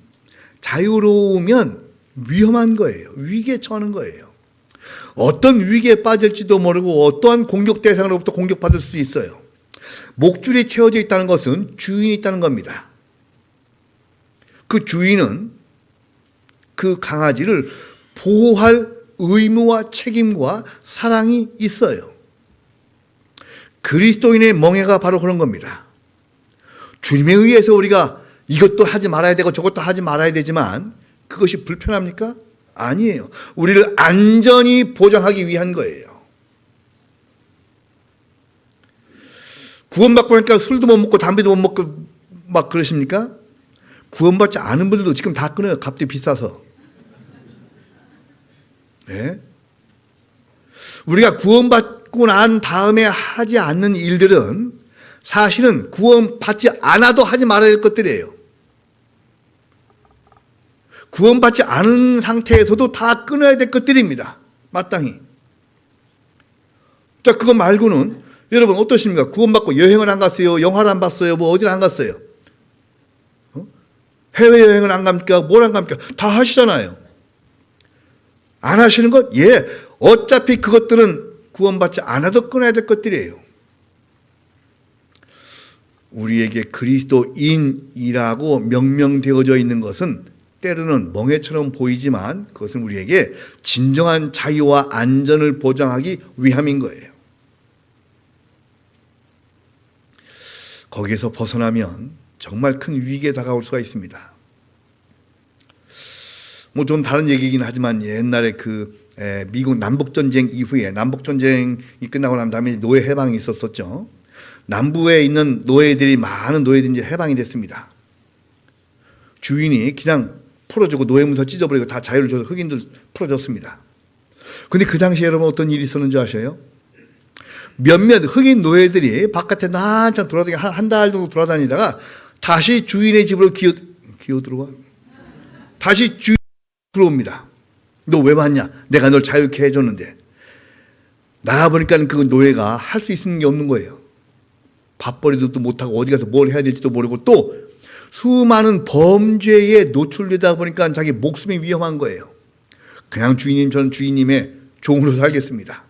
자유로우면 위험한 거예요. 위기에 처하는 거예요. 어떤 위기에 빠질지도 모르고 어떠한 공격 대상으로부터 공격받을 수 있어요. 목줄이 채워져 있다는 것은 주인이 있다는 겁니다. 그 주인은 그 강아지를 보호할 의무와 책임과 사랑이 있어요. 그리스도인의 멍에가 바로 그런 겁니다. 주님에 의해서 우리가 이것도 하지 말아야 되고 저것도 하지 말아야 되지만 그것이 불편합니까? 아니에요. 우리를 안전히 보장하기 위한 거예요. 구원받고 나니까 술도 못 먹고 담배도 못 먹고 막 그러십니까? 구원받지 않은 분들도 지금 다 끊어요. 값이 비싸서. 네? 우리가 구원받고 난 다음에 하지 않는 일들은 사실은 구원받지 않아도 하지 말아야 될 것들이에요. 구원받지 않은 상태에서도 다 끊어야 될 것들입니다. 마땅히. 자, 그거 말고는 여러분 어떠십니까? 구원받고 여행을 안 갔어요? 영화를 안 봤어요? 어디를 안 갔어요? 해외여행을 안 갑니까? 뭘 안 갑니까? 다 하시잖아요. 안 하시는 것? 예. 어차피 그것들은 구원받지 않아도 끊어야 될 것들이에요. 우리에게 그리스도인이라고 명명되어져 있는 것은 때로는 멍해처럼 보이지만 그것은 우리에게 진정한 자유와 안전을 보장하기 위함인 거예요. 거기에서 벗어나면 정말 큰 위기에 다가올 수가 있습니다. 좀 다른 얘기이긴 하지만 옛날에 미국 남북전쟁 이후에 남북전쟁이 끝나고 난 다음에 노예 해방이 있었었죠. 남부에 있는 많은 노예들이 이제 해방이 됐습니다. 주인이 그냥 풀어주고 노예문서 찢어버리고 다 자유를 줘서 흑인들 풀어줬습니다. 근데 그 당시에 여러분 어떤 일이 있었는지 아세요? 몇몇 흑인 노예들이 바깥에 한참 돌아다니고 한 달 정도 돌아다니다가 다시 주인의 집으로 기어 들어와. 다시 주인 들어옵니다. 너 왜 왔냐? 내가 널 자유케 해줬는데. 나가보니까 그 노예가 할 수 있는 게 없는 거예요. 밥벌이도 못하고 어디 가서 뭘 해야 될지도 모르고 또 수많은 범죄에 노출되다 보니까 자기 목숨이 위험한 거예요. 그냥 주인님, 저는 주인님의 종으로 살겠습니다.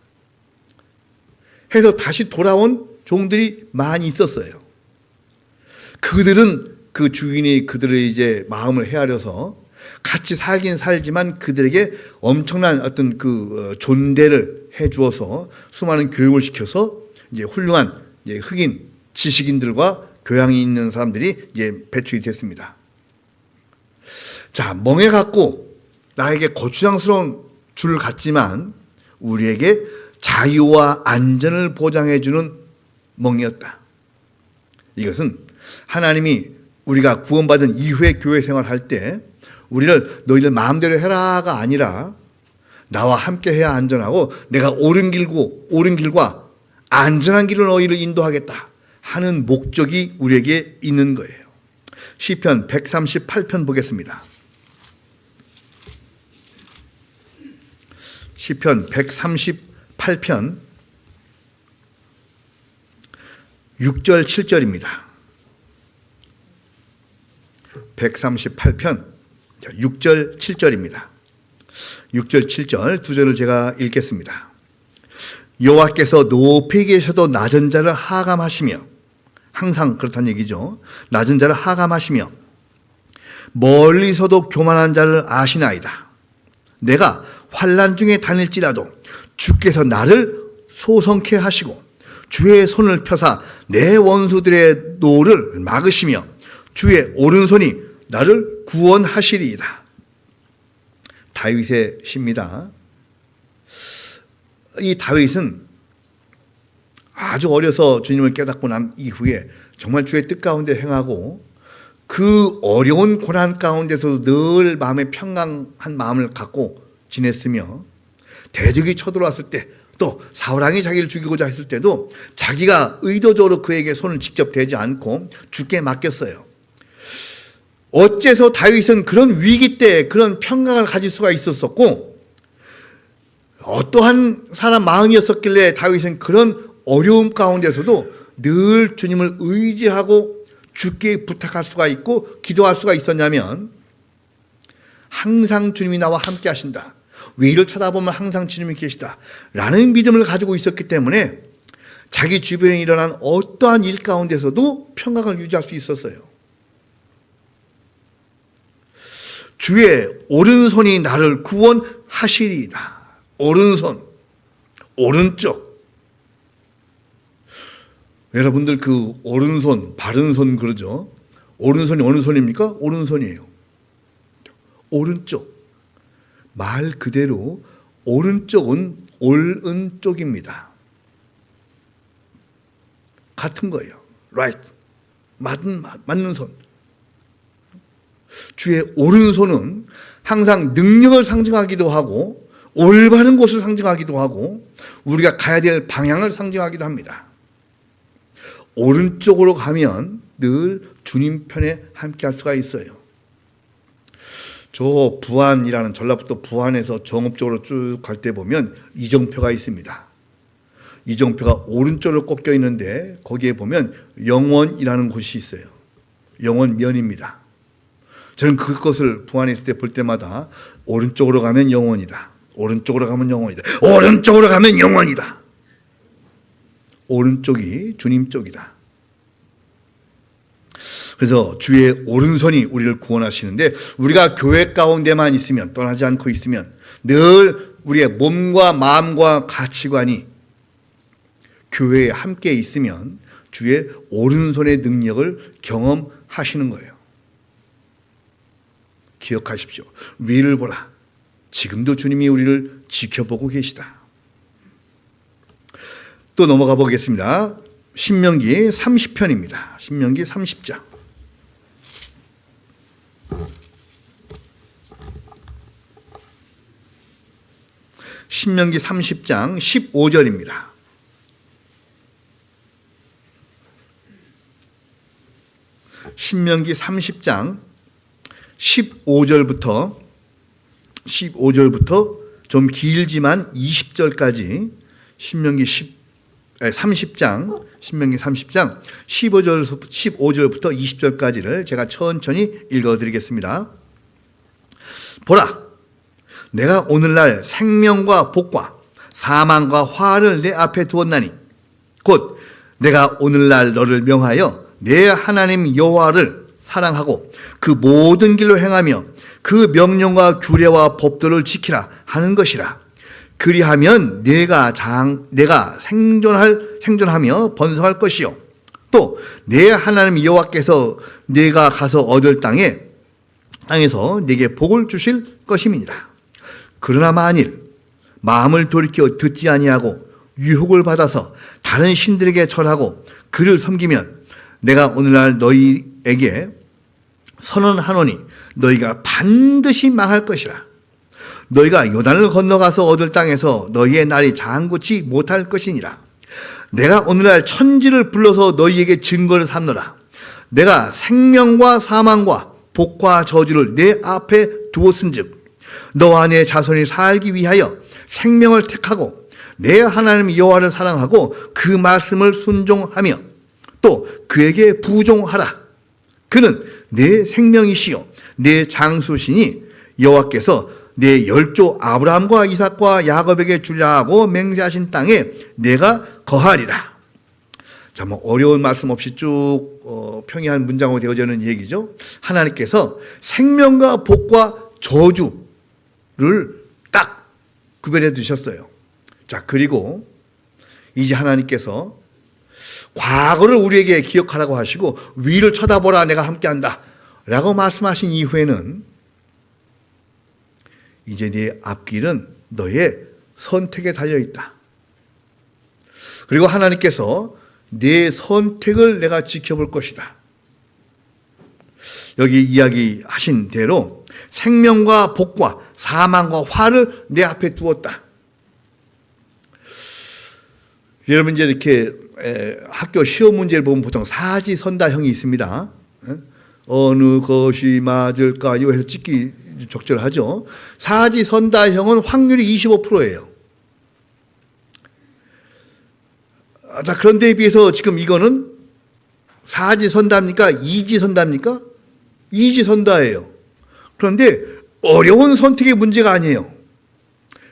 해서 다시 돌아온 종들이 많이 있었어요. 그들은 그 주인이 그들의 이제 마음을 헤아려서 같이 살긴 살지만 그들에게 엄청난 어떤 존대를 해 주어서 수많은 교육을 시켜서 이제 훌륭한 이제 흑인 지식인들과 교양이 있는 사람들이 이제 배출이 됐습니다. 자, 멍해갖고 나에게 고추장스러운 줄 같지만 우리에게 자유와 안전을 보장해주는 멍이었다. 이것은 하나님이 우리가 구원받은 이후에 교회 생활할 때 우리를 너희들 마음대로 해라가 아니라 나와 함께 해야 안전하고 내가 옳은 길과 안전한 길로 너희를 인도하겠다 하는 목적이 우리에게 있는 거예요. 시편 138편 보겠습니다. 시편 138편 6절 7절입니다. 138편 6절 7절입니다. 6절 7절 두 절을 제가 읽겠습니다. 여호와께서 높이 계셔도 낮은 자를 하감하시며, 항상 그렇다는 얘기죠. 낮은 자를 하감하시며 멀리서도 교만한 자를 아시나이다. 내가 환난 중에 다닐지라도 주께서 나를 소성케 하시고 주의 손을 펴사 내 원수들의 노를 막으시며 주의 오른손이 나를 구원하시리이다. 다윗의 시입니다. 이 다윗은 아주 어려서 주님을 깨닫고 난 이후에 정말 주의 뜻 가운데 행하고 그 어려운 고난 가운데서도 늘 마음에 평강한 마음을 갖고 지냈으며, 대적이 쳐들어왔을 때 또 사울왕이 자기를 죽이고자 했을 때도 자기가 의도적으로 그에게 손을 직접 대지 않고 주께 맡겼어요. 어째서 다윗은 그런 위기 때 그런 평강을 가질 수가 있었었고, 어떠한 사람 마음이었었길래 다윗은 그런 어려움 가운데서도 늘 주님을 의지하고 주께 부탁할 수가 있고 기도할 수가 있었냐면, 항상 주님이 나와 함께 하신다, 위를 쳐다보면 항상 주님이 계시다 라는 믿음을 가지고 있었기 때문에 자기 주변에 일어난 어떠한 일 가운데서도 평강을 유지할 수 있었어요. 주의 오른손이 나를 구원하시리이다. 오른손, 오른쪽. 여러분들 그 오른손, 바른손 그러죠. 오른손이 어느 손입니까? 오른손이에요. 오른쪽. 말 그대로 오른쪽은 옳은 쪽입니다. 같은 거예요. right. 맞는 손. 주의 오른손은 항상 능력을 상징하기도 하고 올바른 곳을 상징하기도 하고 우리가 가야 될 방향을 상징하기도 합니다. 오른쪽으로 가면 늘 주님 편에 함께 할 수가 있어요. 저 부안이라는, 전라북도 부안에서 정읍 쪽으로 쭉 갈 때 보면 이정표가 있습니다. 이정표가 오른쪽으로 꺾여 있는데 거기에 보면 영원이라는 곳이 있어요. 영원면입니다. 저는 그것을 부안에 있을 때 볼 때마다 오른쪽으로 가면 영원이다, 오른쪽으로 가면 영원이다, 오른쪽으로 가면 영원이다. 오른쪽이 주님 쪽이다. 그래서 주의 오른손이 우리를 구원하시는데, 우리가 교회 가운데만 있으면, 떠나지 않고 있으면 늘 우리의 몸과 마음과 가치관이 교회에 함께 있으면 주의 오른손의 능력을 경험하시는 거예요. 기억하십시오. 위를 보라. 지금도 주님이 우리를 지켜보고 계시다. 또 넘어가 보겠습니다. 신명기 30편입니다. 신명기 30장. 신명기 30장 15절입니다. 신명기 30장 15절부터 좀 길지만 20절까지 신명기 30장 15절부터 20절까지를 제가 천천히 읽어드리겠습니다. 보라, 내가 오늘날 생명과 복과 사망과 화를 내 앞에 두었나니 곧 내가 오늘날 너를 명하여 내 하나님 여호와를 사랑하고 그 모든 길로 행하며 그 명령과 규례와 법도를 지키라 하는 것이라. 그리하면 내가 생존하며 번성할 것이요 또 내 하나님 여호와께서 내가 가서 얻을 땅에서 네게 복을 주실 것임이니라. 그러나 만일 마음을 돌이켜 듣지 아니하고 유혹을 받아서 다른 신들에게 절하고 그를 섬기면 내가 오늘날 너희에게 선언하노니 너희가 반드시 망할 것이라. 너희가 요단을 건너가서 얻을 땅에서 너희의 날이 장구치 못할 것이니라. 내가 오늘날 천지를 불러서 너희에게 증거를 삼노라. 내가 생명과 사망과 복과 저주를 내 앞에 두었은즉 너와 내 자손이 살기 위하여 생명을 택하고 내 하나님 여호와를 사랑하고 그 말씀을 순종하며 또 그에게 부종하라. 그는 내 생명이시요 내 장수시니 여호와께서 내 열조 아브라함과 이삭과 야곱에게 주려 하고 맹세하신 땅에 내가 거하리라. 자, 뭐 어려운 말씀 없이 쭉 평이한 문장으로 되어져 있는 얘기죠. 하나님께서 생명과 복과 저주를 딱 구별해 두셨어요. 자, 그리고 이제 하나님께서 과거를 우리에게 기억하라고 하시고 위를 쳐다보라 내가 함께한다 라고 말씀하신 이후에는 이제 네 앞길은 너의 선택에 달려있다. 그리고 하나님께서 네 선택을 내가 지켜볼 것이다. 여기 이야기하신 대로 생명과 복과 사망과 화를 내 앞에 두었다. 여러분 이제 이렇게 학교 시험 문제를 보면 보통 사지선다형이 있습니다. 어느 것이 맞을까요? 해서 찍기 적절하죠. 사지선다형은 확률이 25%예요. 자, 그런데 비해서 지금 이거는 사지선다입니까? 이지선다입니까? 이지선다예요. 그런데 어려운 선택의 문제가 아니에요.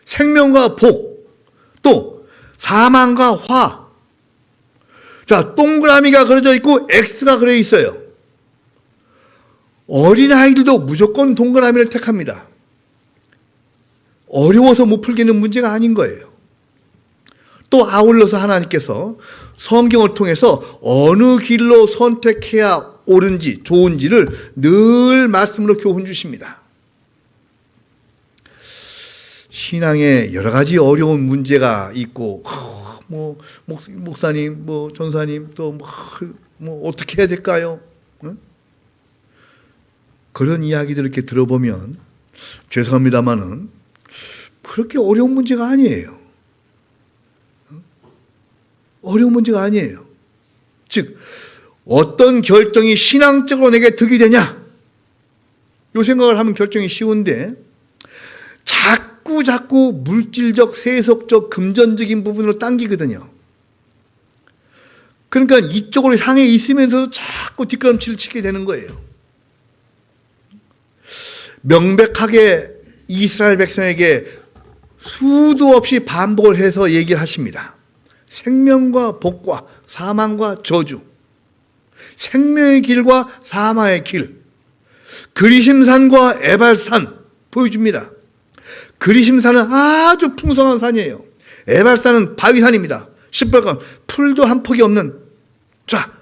생명과 복, 또 사망과 화. 자, 동그라미가 그려져 있고 X가 그려 있어요. 어린아이들도 무조건 동그라미를 택합니다. 어려워서 못 풀기는 문제가 아닌 거예요. 또 아울러서 하나님께서 성경을 통해서 어느 길로 선택해야 옳은지 좋은지를 늘 말씀으로 교훈 주십니다. 신앙에 여러 가지 어려운 문제가 있고 뭐 목사님, 뭐 전사님 또 뭐 어떻게 해야 될까요? 응? 그런 이야기들을 이렇게 들어보면 죄송합니다만은 그렇게 어려운 문제가 아니에요. 어려운 문제가 아니에요. 즉 어떤 결정이 신앙적으로 내게 득이 되냐? 이 생각을 하면 결정이 쉬운데 자꾸 물질적, 세속적, 금전적인 부분으로 당기거든요. 그러니까 이쪽으로 향해 있으면서도 자꾸 뒷걸음질을 치게 되는 거예요. 명백하게 이스라엘 백성에게 수도 없이 반복을 해서 얘기를 하십니다. 생명과 복과 사망과 저주, 생명의 길과 사망의 길, 그리심산과 에발산 보여줍니다. 그리심산은 아주 풍성한 산이에요. 에발산은 바위산입니다. 시뻘건 풀도 한 폭이 없는. 자,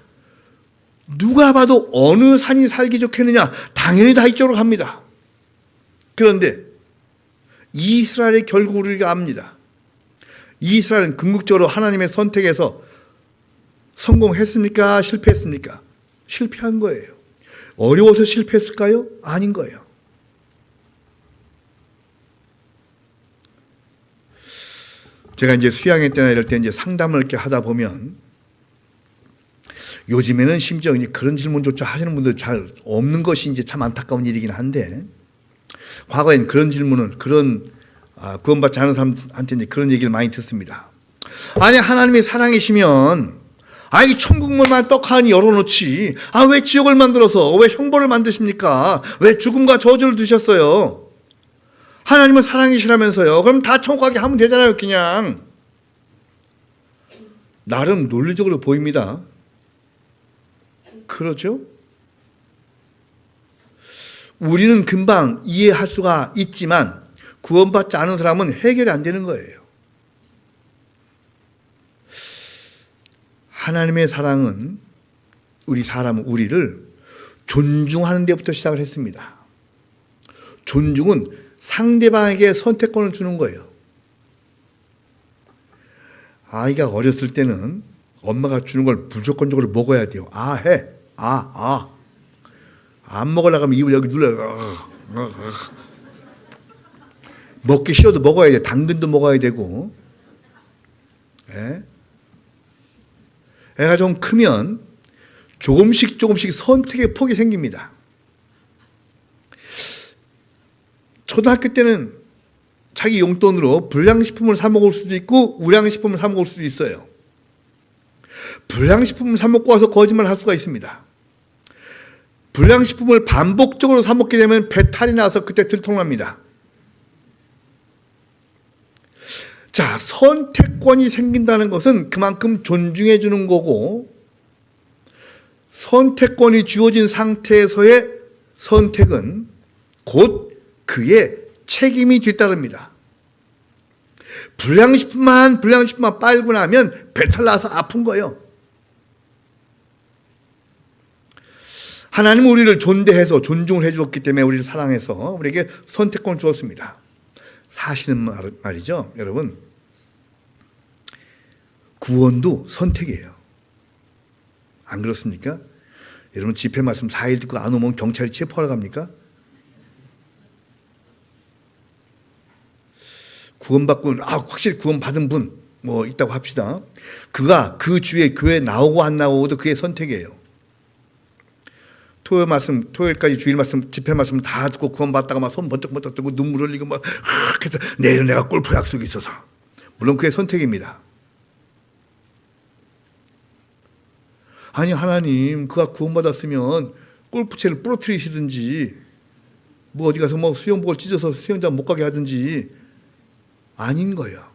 누가 봐도 어느 산이 살기 좋겠느냐? 당연히 다 이쪽으로 갑니다. 그런데 이스라엘의 결국을 우리가 압니다. 이스라엘은 궁극적으로 하나님의 선택에서 성공했습니까? 실패했습니까? 실패한 거예요. 어려워서 실패했을까요? 아닌 거예요. 제가 이제 수양회 때나 이럴 때 이제 상담을 이렇게 하다 보면 요즘에는 심지어 이제 그런 질문조차 하시는 분들 잘 없는 것이 이제 참 안타까운 일이긴 한데 과거엔 그런 질문은 그런 구원받지 않은 사람한테 이제 그런 얘기를 많이 듣습니다. 아니 하나님이 사랑이시면 아니 천국문만 떡하니 열어놓지 왜 지옥을 만들어서 왜 형벌을 만드십니까? 왜 죽음과 저주를 두셨어요? 하나님은 사랑이시라면서요. 그럼 다 천국 가게 하면 되잖아요. 그냥 나름 논리적으로 보입니다. 그렇죠? 우리는 금방 이해할 수가 있지만 구원받지 않은 사람은 해결이 안 되는 거예요. 하나님의 사랑은 우리를 존중하는 데부터 시작을 했습니다. 존중은 상대방에게 선택권을 주는 거예요. 아이가 어렸을 때는 엄마가 주는 걸 무조건적으로 먹어야 돼요. 해. 안 먹으려고 하면 입을 여기 눌러요. 먹기 싫어도 먹어야 돼. 당근도 먹어야 되고. 예? 애가 좀 크면 조금씩 선택의 폭이 생깁니다. 초등학교 때는 자기 용돈으로 불량식품을 사 먹을 수도 있고 우량식품을 사 먹을 수도 있어요. 불량식품을 사 먹고 와서 거짓말을 할 수가 있습니다. 불량식품을 반복적으로 사 먹게 되면 배탈이 나서 그때 들통납니다. 자, 선택권이 생긴다는 것은 그만큼 존중해 주는 거고, 선택권이 주어진 상태에서의 선택은 곧 그의 책임이 뒤따릅니다. 불량식품만 빨고 나면 배탈 나서 아픈 거예요. 하나님은 우리를 존대해서 존중을 해주었기 때문에 우리를 사랑해서 우리에게 선택권을 주었습니다. 사실은 말이죠, 여러분. 구원도 선택이에요. 안 그렇습니까? 여러분 집회 말씀 4일 듣고 안 오면 경찰이 체포하러 갑니까? 구원받고 확실히 구원받은 분 뭐 있다고 합시다. 그가 그 주에 교회 나오고 안 나오고도 그의 선택이에요. 토요일까지 주일 말씀, 집회 말씀 다 듣고 구원받다가 막 손 번쩍번쩍 들고 눈물 흘리고 막 해서 내일은 내가 골프 약속이 있어서. 물론 그의 선택입니다. 아니 하나님, 그가 구원받았으면 골프채를 부러뜨리시든지 뭐 어디 가서 뭐 수영복을 찢어서 수영장 못 가게 하든지 아닌 거예요.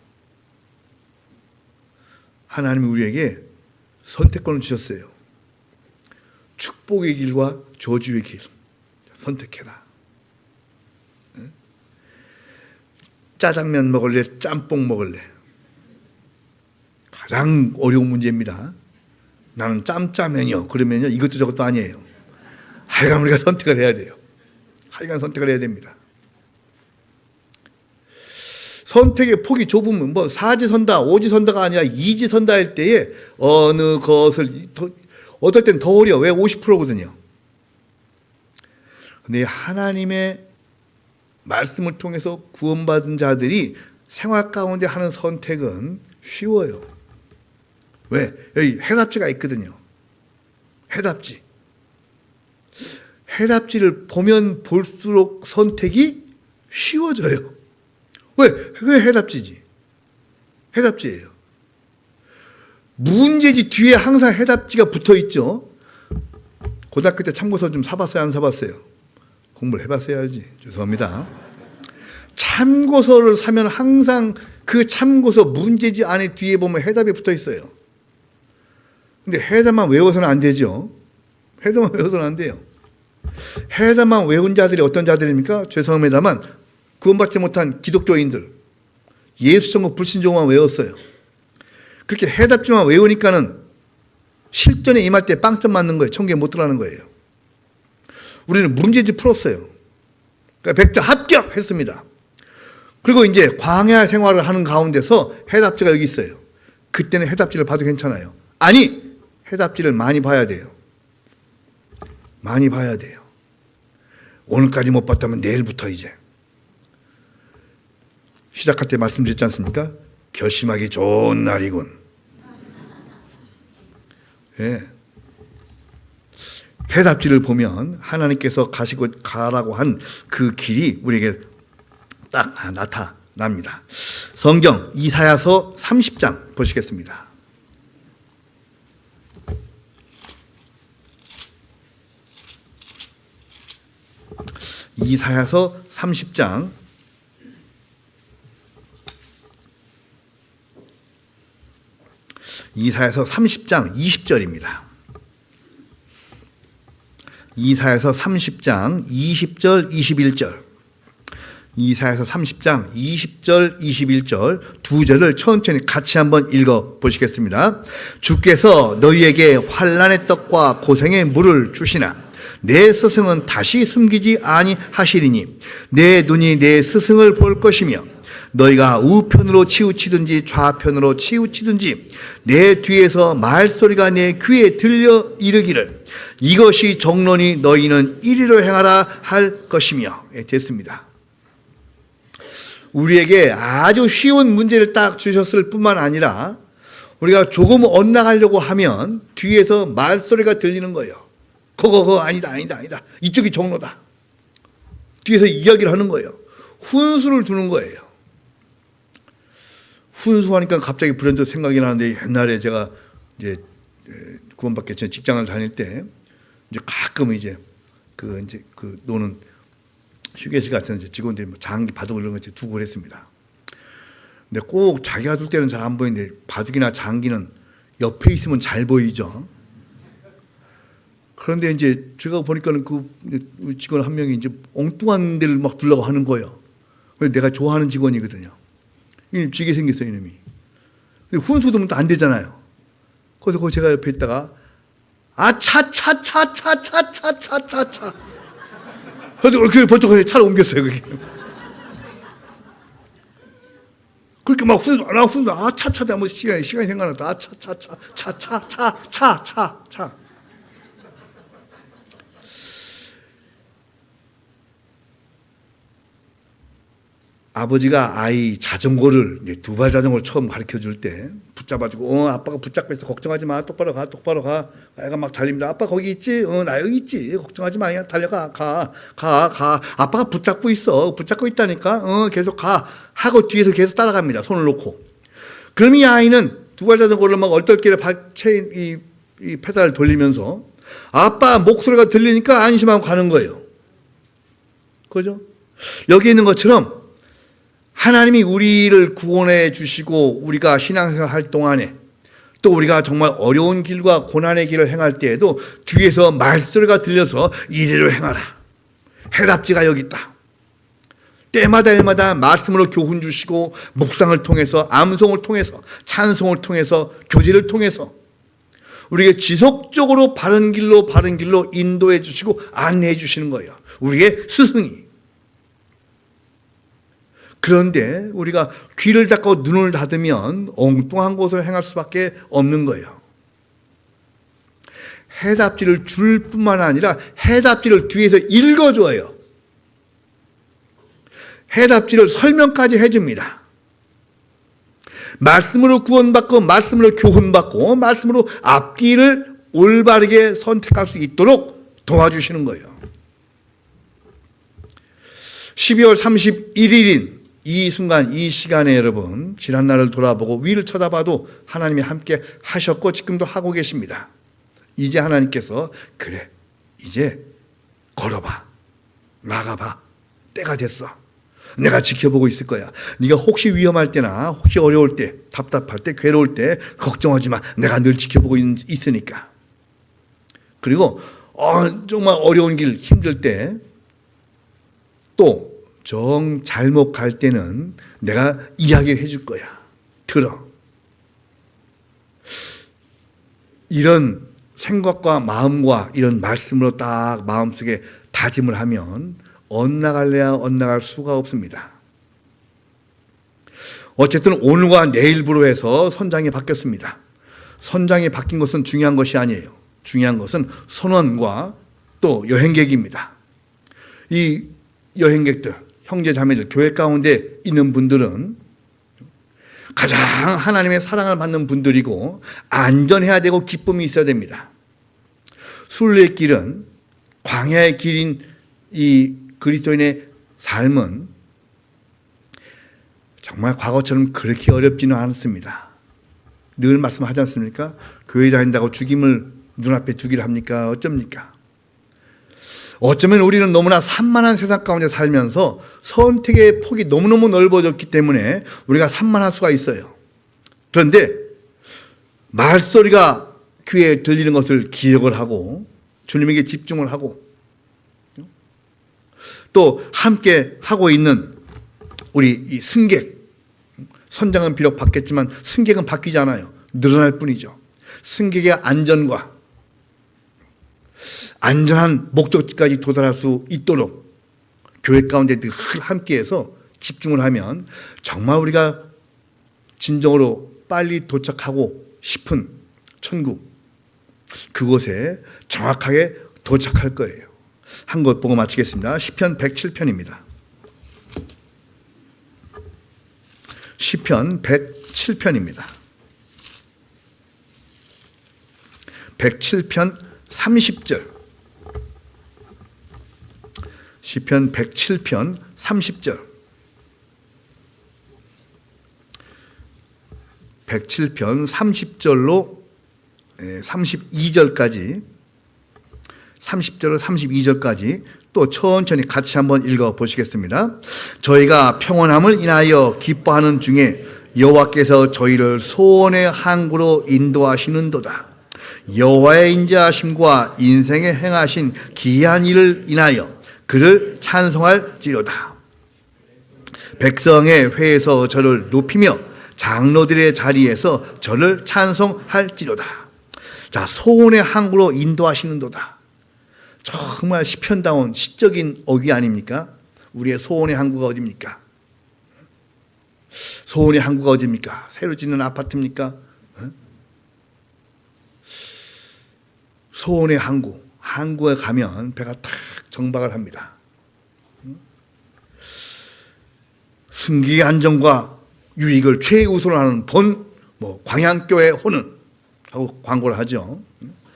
하나님이 우리에게 선택권을 주셨어요. 축복의 길과 저주의 길 선택해라. 짜장면 먹을래? 짬뽕 먹을래? 가장 어려운 문제입니다. 나는 짬짜면요. 그러면요 이것도 저것도 아니에요. 하여간 우리가 선택을 해야 돼요. 하여간 선택을 해야 됩니다. 선택의 폭이 좁으면 뭐 사지선다, 오지선다가 아니라 이지선다 할 때에 어느 것을 어떨 땐 더 어려워. 왜 50%거든요. 근데 하나님의 말씀을 통해서 구원받은 자들이 생활 가운데 하는 선택은 쉬워요. 왜? 여기 해답지가 있거든요. 해답지. 해답지를 보면 볼수록 선택이 쉬워져요. 왜? 그게 해답지지. 해답지예요. 문제지 뒤에 항상 해답지가 붙어 있죠. 고등학교 때 참고서 좀 사봤어요? 안 사봤어요? 공부를 해봤어야 알지. 죄송합니다. 참고서를 사면 항상 그 참고서 문제지 안에 뒤에 보면 해답이 붙어 있어요. 근데 해답만 외워서는 안 되죠. 해답만 외워서는 안 돼요. 해답만 외운 자들이 어떤 자들입니까? 죄송합니다만 구원받지 못한 기독교인들, 예수 천국 불신종만 외웠어요. 그렇게 해답지만 외우니까는 실전에 임할 때 빵점 맞는 거예요. 천국에 못 들어가는 거예요. 우리는 문제지 풀었어요. 그러니까 100점 합격했습니다. 그리고 이제 광야 생활을 하는 가운데서 해답지가 여기 있어요. 그때는 해답지를 봐도 괜찮아요. 아니, 해답지를 많이 봐야 돼요. 많이 봐야 돼요. 오늘까지 못 봤다면 내일부터 이제. 시작할 때 말씀드렸지 않습니까? 결심하기 좋은 날이군. 예. 해답지를 보면 하나님께서 가라고 한 그 길이 우리에게 딱 나타납니다. 성경 이사야서 30장 보시겠습니다. 이사야서 30장 20절입니다. 이사야서 30장 20절 21절. 이사야서 30장 20절 21절 두 절을 천천히 같이 한번 읽어 보시겠습니다. 주께서 너희에게 환난의 떡과 고생의 물을 주시나 내 스승은 다시 숨기지 아니하시리니 내 눈이 내 스승을 볼 것이며 너희가 우편으로 치우치든지 좌편으로 치우치든지 내 뒤에서 말소리가 내 귀에 들려 이르기를 이것이 정론이 너희는 이리로 행하라 할 것이며. 됐습니다. 우리에게 아주 쉬운 문제를 딱 주셨을 뿐만 아니라 우리가 조금 엇나가려고 하면 뒤에서 말소리가 들리는 거예요. 그거 아니다. 이쪽이 정로다. 뒤에서 이야기를 하는 거예요. 훈수를 두는 거예요. 훈수하니까 갑자기 불현듯 생각이 나는데, 옛날에 제가 이제 구원받기 전에 직장을 다닐 때 이제 가끔 이제 그 노는 휴게실 같은 직원들이 장기 바둑 이런 거 두고 그랬습니다. 근데 꼭 자기가 둘 때는 잘 안 보이는데 바둑이나 장기는 옆에 있으면 잘 보이죠. 그런데 이제 제가 보니까는 그 직원 한 명이 이제 엉뚱한 데를 막 두려고 하는 거예요. 내가 좋아하는 직원이거든요. 이놈 지게 생겼어요, 이놈이. 근데 훈수 두면 또 안 되잖아요. 그래서 그 제가 옆에 있다가 차차차차차차차차. 그래서 번쩍 차를 옮겼어요, 그게. 그렇게 막 훈수 차차다 뭐 시간이 생각났다. 차차차차차차차. 아버지가 아이 자전거를 두 발 자전거를 처음 가르쳐 줄 때 붙잡아주고 아빠가 붙잡고 있어. 걱정하지 마. 똑바로 가. 애가 막 달립니다. 아빠 거기 있지? 나 여기 있지. 걱정하지 마. 그냥 달려가. 가. 아빠가 붙잡고 있어. 붙잡고 있다니까. 계속 가. 하고 뒤에서 계속 따라갑니다. 손을 놓고. 그럼 이 아이는 두 발 자전거를 막 얼떨결에 이 페달을 돌리면서 아빠 목소리가 들리니까 안심하고 가는 거예요. 그죠? 여기 있는 것처럼 하나님이 우리를 구원해 주시고 우리가 신앙생활 할 동안에 또 우리가 정말 어려운 길과 고난의 길을 행할 때에도 뒤에서 말소리가 들려서 이리로 행하라. 해답지가 여기 있다. 때마다 말씀으로 교훈 주시고 묵상을 통해서 암송을 통해서 찬송을 통해서 교제를 통해서 우리에게 지속적으로 바른 길로 인도해 주시고 안내해 주시는 거예요. 우리의 스승이. 그런데 우리가 귀를 닫고 눈을 닫으면 엉뚱한 곳을 행할 수밖에 없는 거예요. 해답지를 줄 뿐만 아니라 해답지를 뒤에서 읽어줘요. 해답지를 설명까지 해줍니다. 말씀으로 구원받고 말씀으로 교훈받고 말씀으로 앞길을 올바르게 선택할 수 있도록 도와주시는 거예요. 12월 31일인 이 순간, 이 시간에 여러분, 지난날을 돌아보고 위를 쳐다봐도 하나님이 함께 하셨고 지금도 하고 계십니다. 이제 하나님께서 그래, 이제 걸어봐, 나가봐, 때가 됐어. 내가 지켜보고 있을 거야. 네가 혹시 위험할 때나 혹시 어려울 때, 답답할 때, 괴로울 때 걱정하지 마. 내가 늘 지켜보고 있으니까. 그리고 정말 어려운 길, 힘들 때 또 정 잘못 갈 때는 내가 이야기를 해줄 거야. 들어. 이런 생각과 마음과 이런 말씀으로 딱 마음속에 다짐을 하면 엇나갈래야 엇나갈 수가 없습니다. 어쨌든 오늘과 내일부로 해서 선장이 바뀌었습니다. 선장이 바뀐 것은 중요한 것이 아니에요. 중요한 것은 선원과 또 여행객입니다. 이 여행객들, 형제 자매들, 교회 가운데 있는 분들은 가장 하나님의 사랑을 받는 분들이고 안전해야 되고 기쁨이 있어야 됩니다. 순례길은 광야의 길인 이 그리스도인의 삶은 정말 과거처럼 그렇게 어렵지는 않습니다. 늘 말씀하지 않습니까? 교회 다닌다고 죽임을 눈앞에 두기를 합니까? 어쩝니까? 어쩌면 우리는 너무나 산만한 세상 가운데 살면서 선택의 폭이 너무너무 넓어졌기 때문에 우리가 산만할 수가 있어요. 그런데 말소리가 귀에 들리는 것을 기억을 하고 주님에게 집중을 하고 또 함께 하고 있는 우리 이 승객, 선장은 비록 바뀌었지만 승객은 바뀌지 않아요. 늘어날 뿐이죠. 승객의 안전과 안전한 목적지까지 도달할 수 있도록 교회 가운데 늘 함께해서 집중을 하면 정말 우리가 진정으로 빨리 도착하고 싶은 천국, 그곳에 정확하게 도착할 거예요. 한 것 보고 마치겠습니다. 시편 107편입니다. 시편 107편입니다. 107편 30절. 시편 107편 30절. 107편 30절로 32절까지 30절로 32절까지 또 천천히 같이 한번 읽어 보시겠습니다. 저희가 평온함을 인하여 기뻐하는 중에 여호와께서 저희를 소원의 항구로 인도하시는도다. 여호와의 인자하심과 인생에 행하신 기이한 일을 인하여 그를 찬송할지로다. 백성의 회에서 저를 높이며 장로들의 자리에서 저를 찬송할지로다. 자, 소원의 항구로 인도하시는도다. 정말 시편다운 시적인 어귀 아닙니까? 우리의 소원의 항구가 어디입니까? 소원의 항구가 어디입니까? 새로 짓는 아파트입니까? 소원의 항구, 항구에 가면 배가 탁 정박을 합니다. 승기의 안정과 유익을 최우선으로 하는 본 광양교회 호는 하고 광고를 하죠.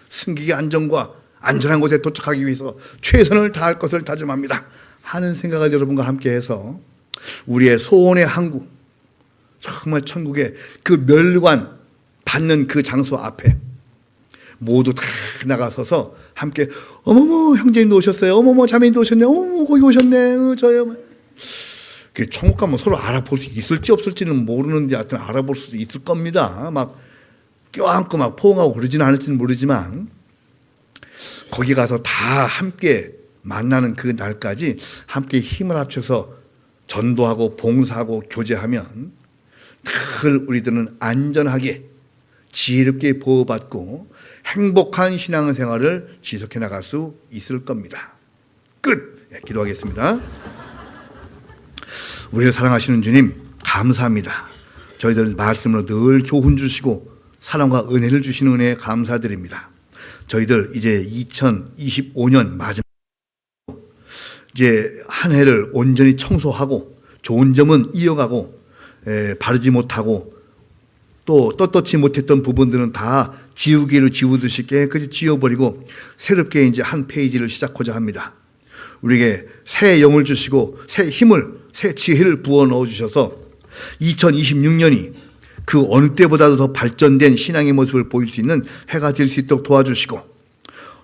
승기의 안정과 안전한 곳에 도착하기 위해서 최선을 다할 것을 다짐합니다 하는 생각을 여러분과 함께해서 우리의 소원의 항구, 정말 천국의 그 멸관 받는 그 장소 앞에 모두 다 나가서서 함께 어머머 형제님도 오셨어요, 어머머 자매님도 오셨네, 어머머 거기 오셨네, 저요. 천국 가면 서로 알아볼 수 있을지 없을지는 모르는데 하여튼 알아볼 수도 있을 겁니다. 막 껴안고 막 포옹하고 그러지는 않을지는 모르지만 거기 가서 다 함께 만나는 그 날까지 함께 힘을 합쳐서 전도하고 봉사하고 교제하면 늘 우리들은 안전하게 지혜롭게 보호받고 행복한 신앙생활을 지속해 나갈 수 있을 겁니다. 끝! 기도하겠습니다. 우리를 사랑하시는 주님 감사합니다. 저희들 말씀으로 늘 교훈 주시고 사랑과 은혜를 주시는 은혜에 감사드립니다. 저희들 이제 2025년 마지막 이제 한 해를 온전히 청소하고 좋은 점은 이어가고 바르지 못하고 또 떳떳지 못했던 부분들은 다 지우개로 지우듯이 깨끗이 지워버리고 새롭게 이제 한 페이지를 시작하고자 합니다. 우리에게 새 영을 주시고 새 힘을, 새 지혜를 부어 넣어 주셔서 2026년이 그 어느 때보다도 더 발전된 신앙의 모습을 보일 수 있는 해가 될 수 있도록 도와주시고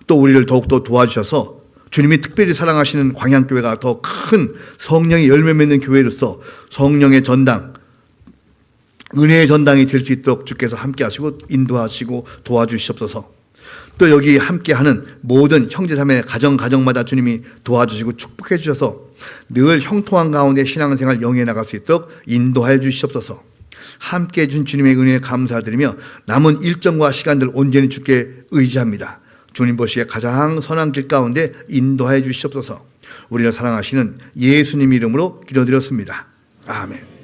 또 우리를 더욱더 도와주셔서 주님이 특별히 사랑하시는 광양교회가 더 큰 성령의 열매 맺는 교회로서 성령의 전당, 은혜의 전당이 될 수 있도록 주께서 함께 하시고 인도하시고 도와주시옵소서. 또 여기 함께하는 모든 형제자매 가정마다 주님이 도와주시고 축복해 주셔서 늘 형통한 가운데 신앙생활 영위해 나갈 수 있도록 인도하여 주시옵소서. 함께 해준 주님의 은혜에 감사드리며 남은 일정과 시간들 온전히 주께 의지합니다. 주님 보시기에 가장 선한 길 가운데 인도하여 주시옵소서. 우리를 사랑하시는 예수님 이름으로 기도드렸습니다. 아멘.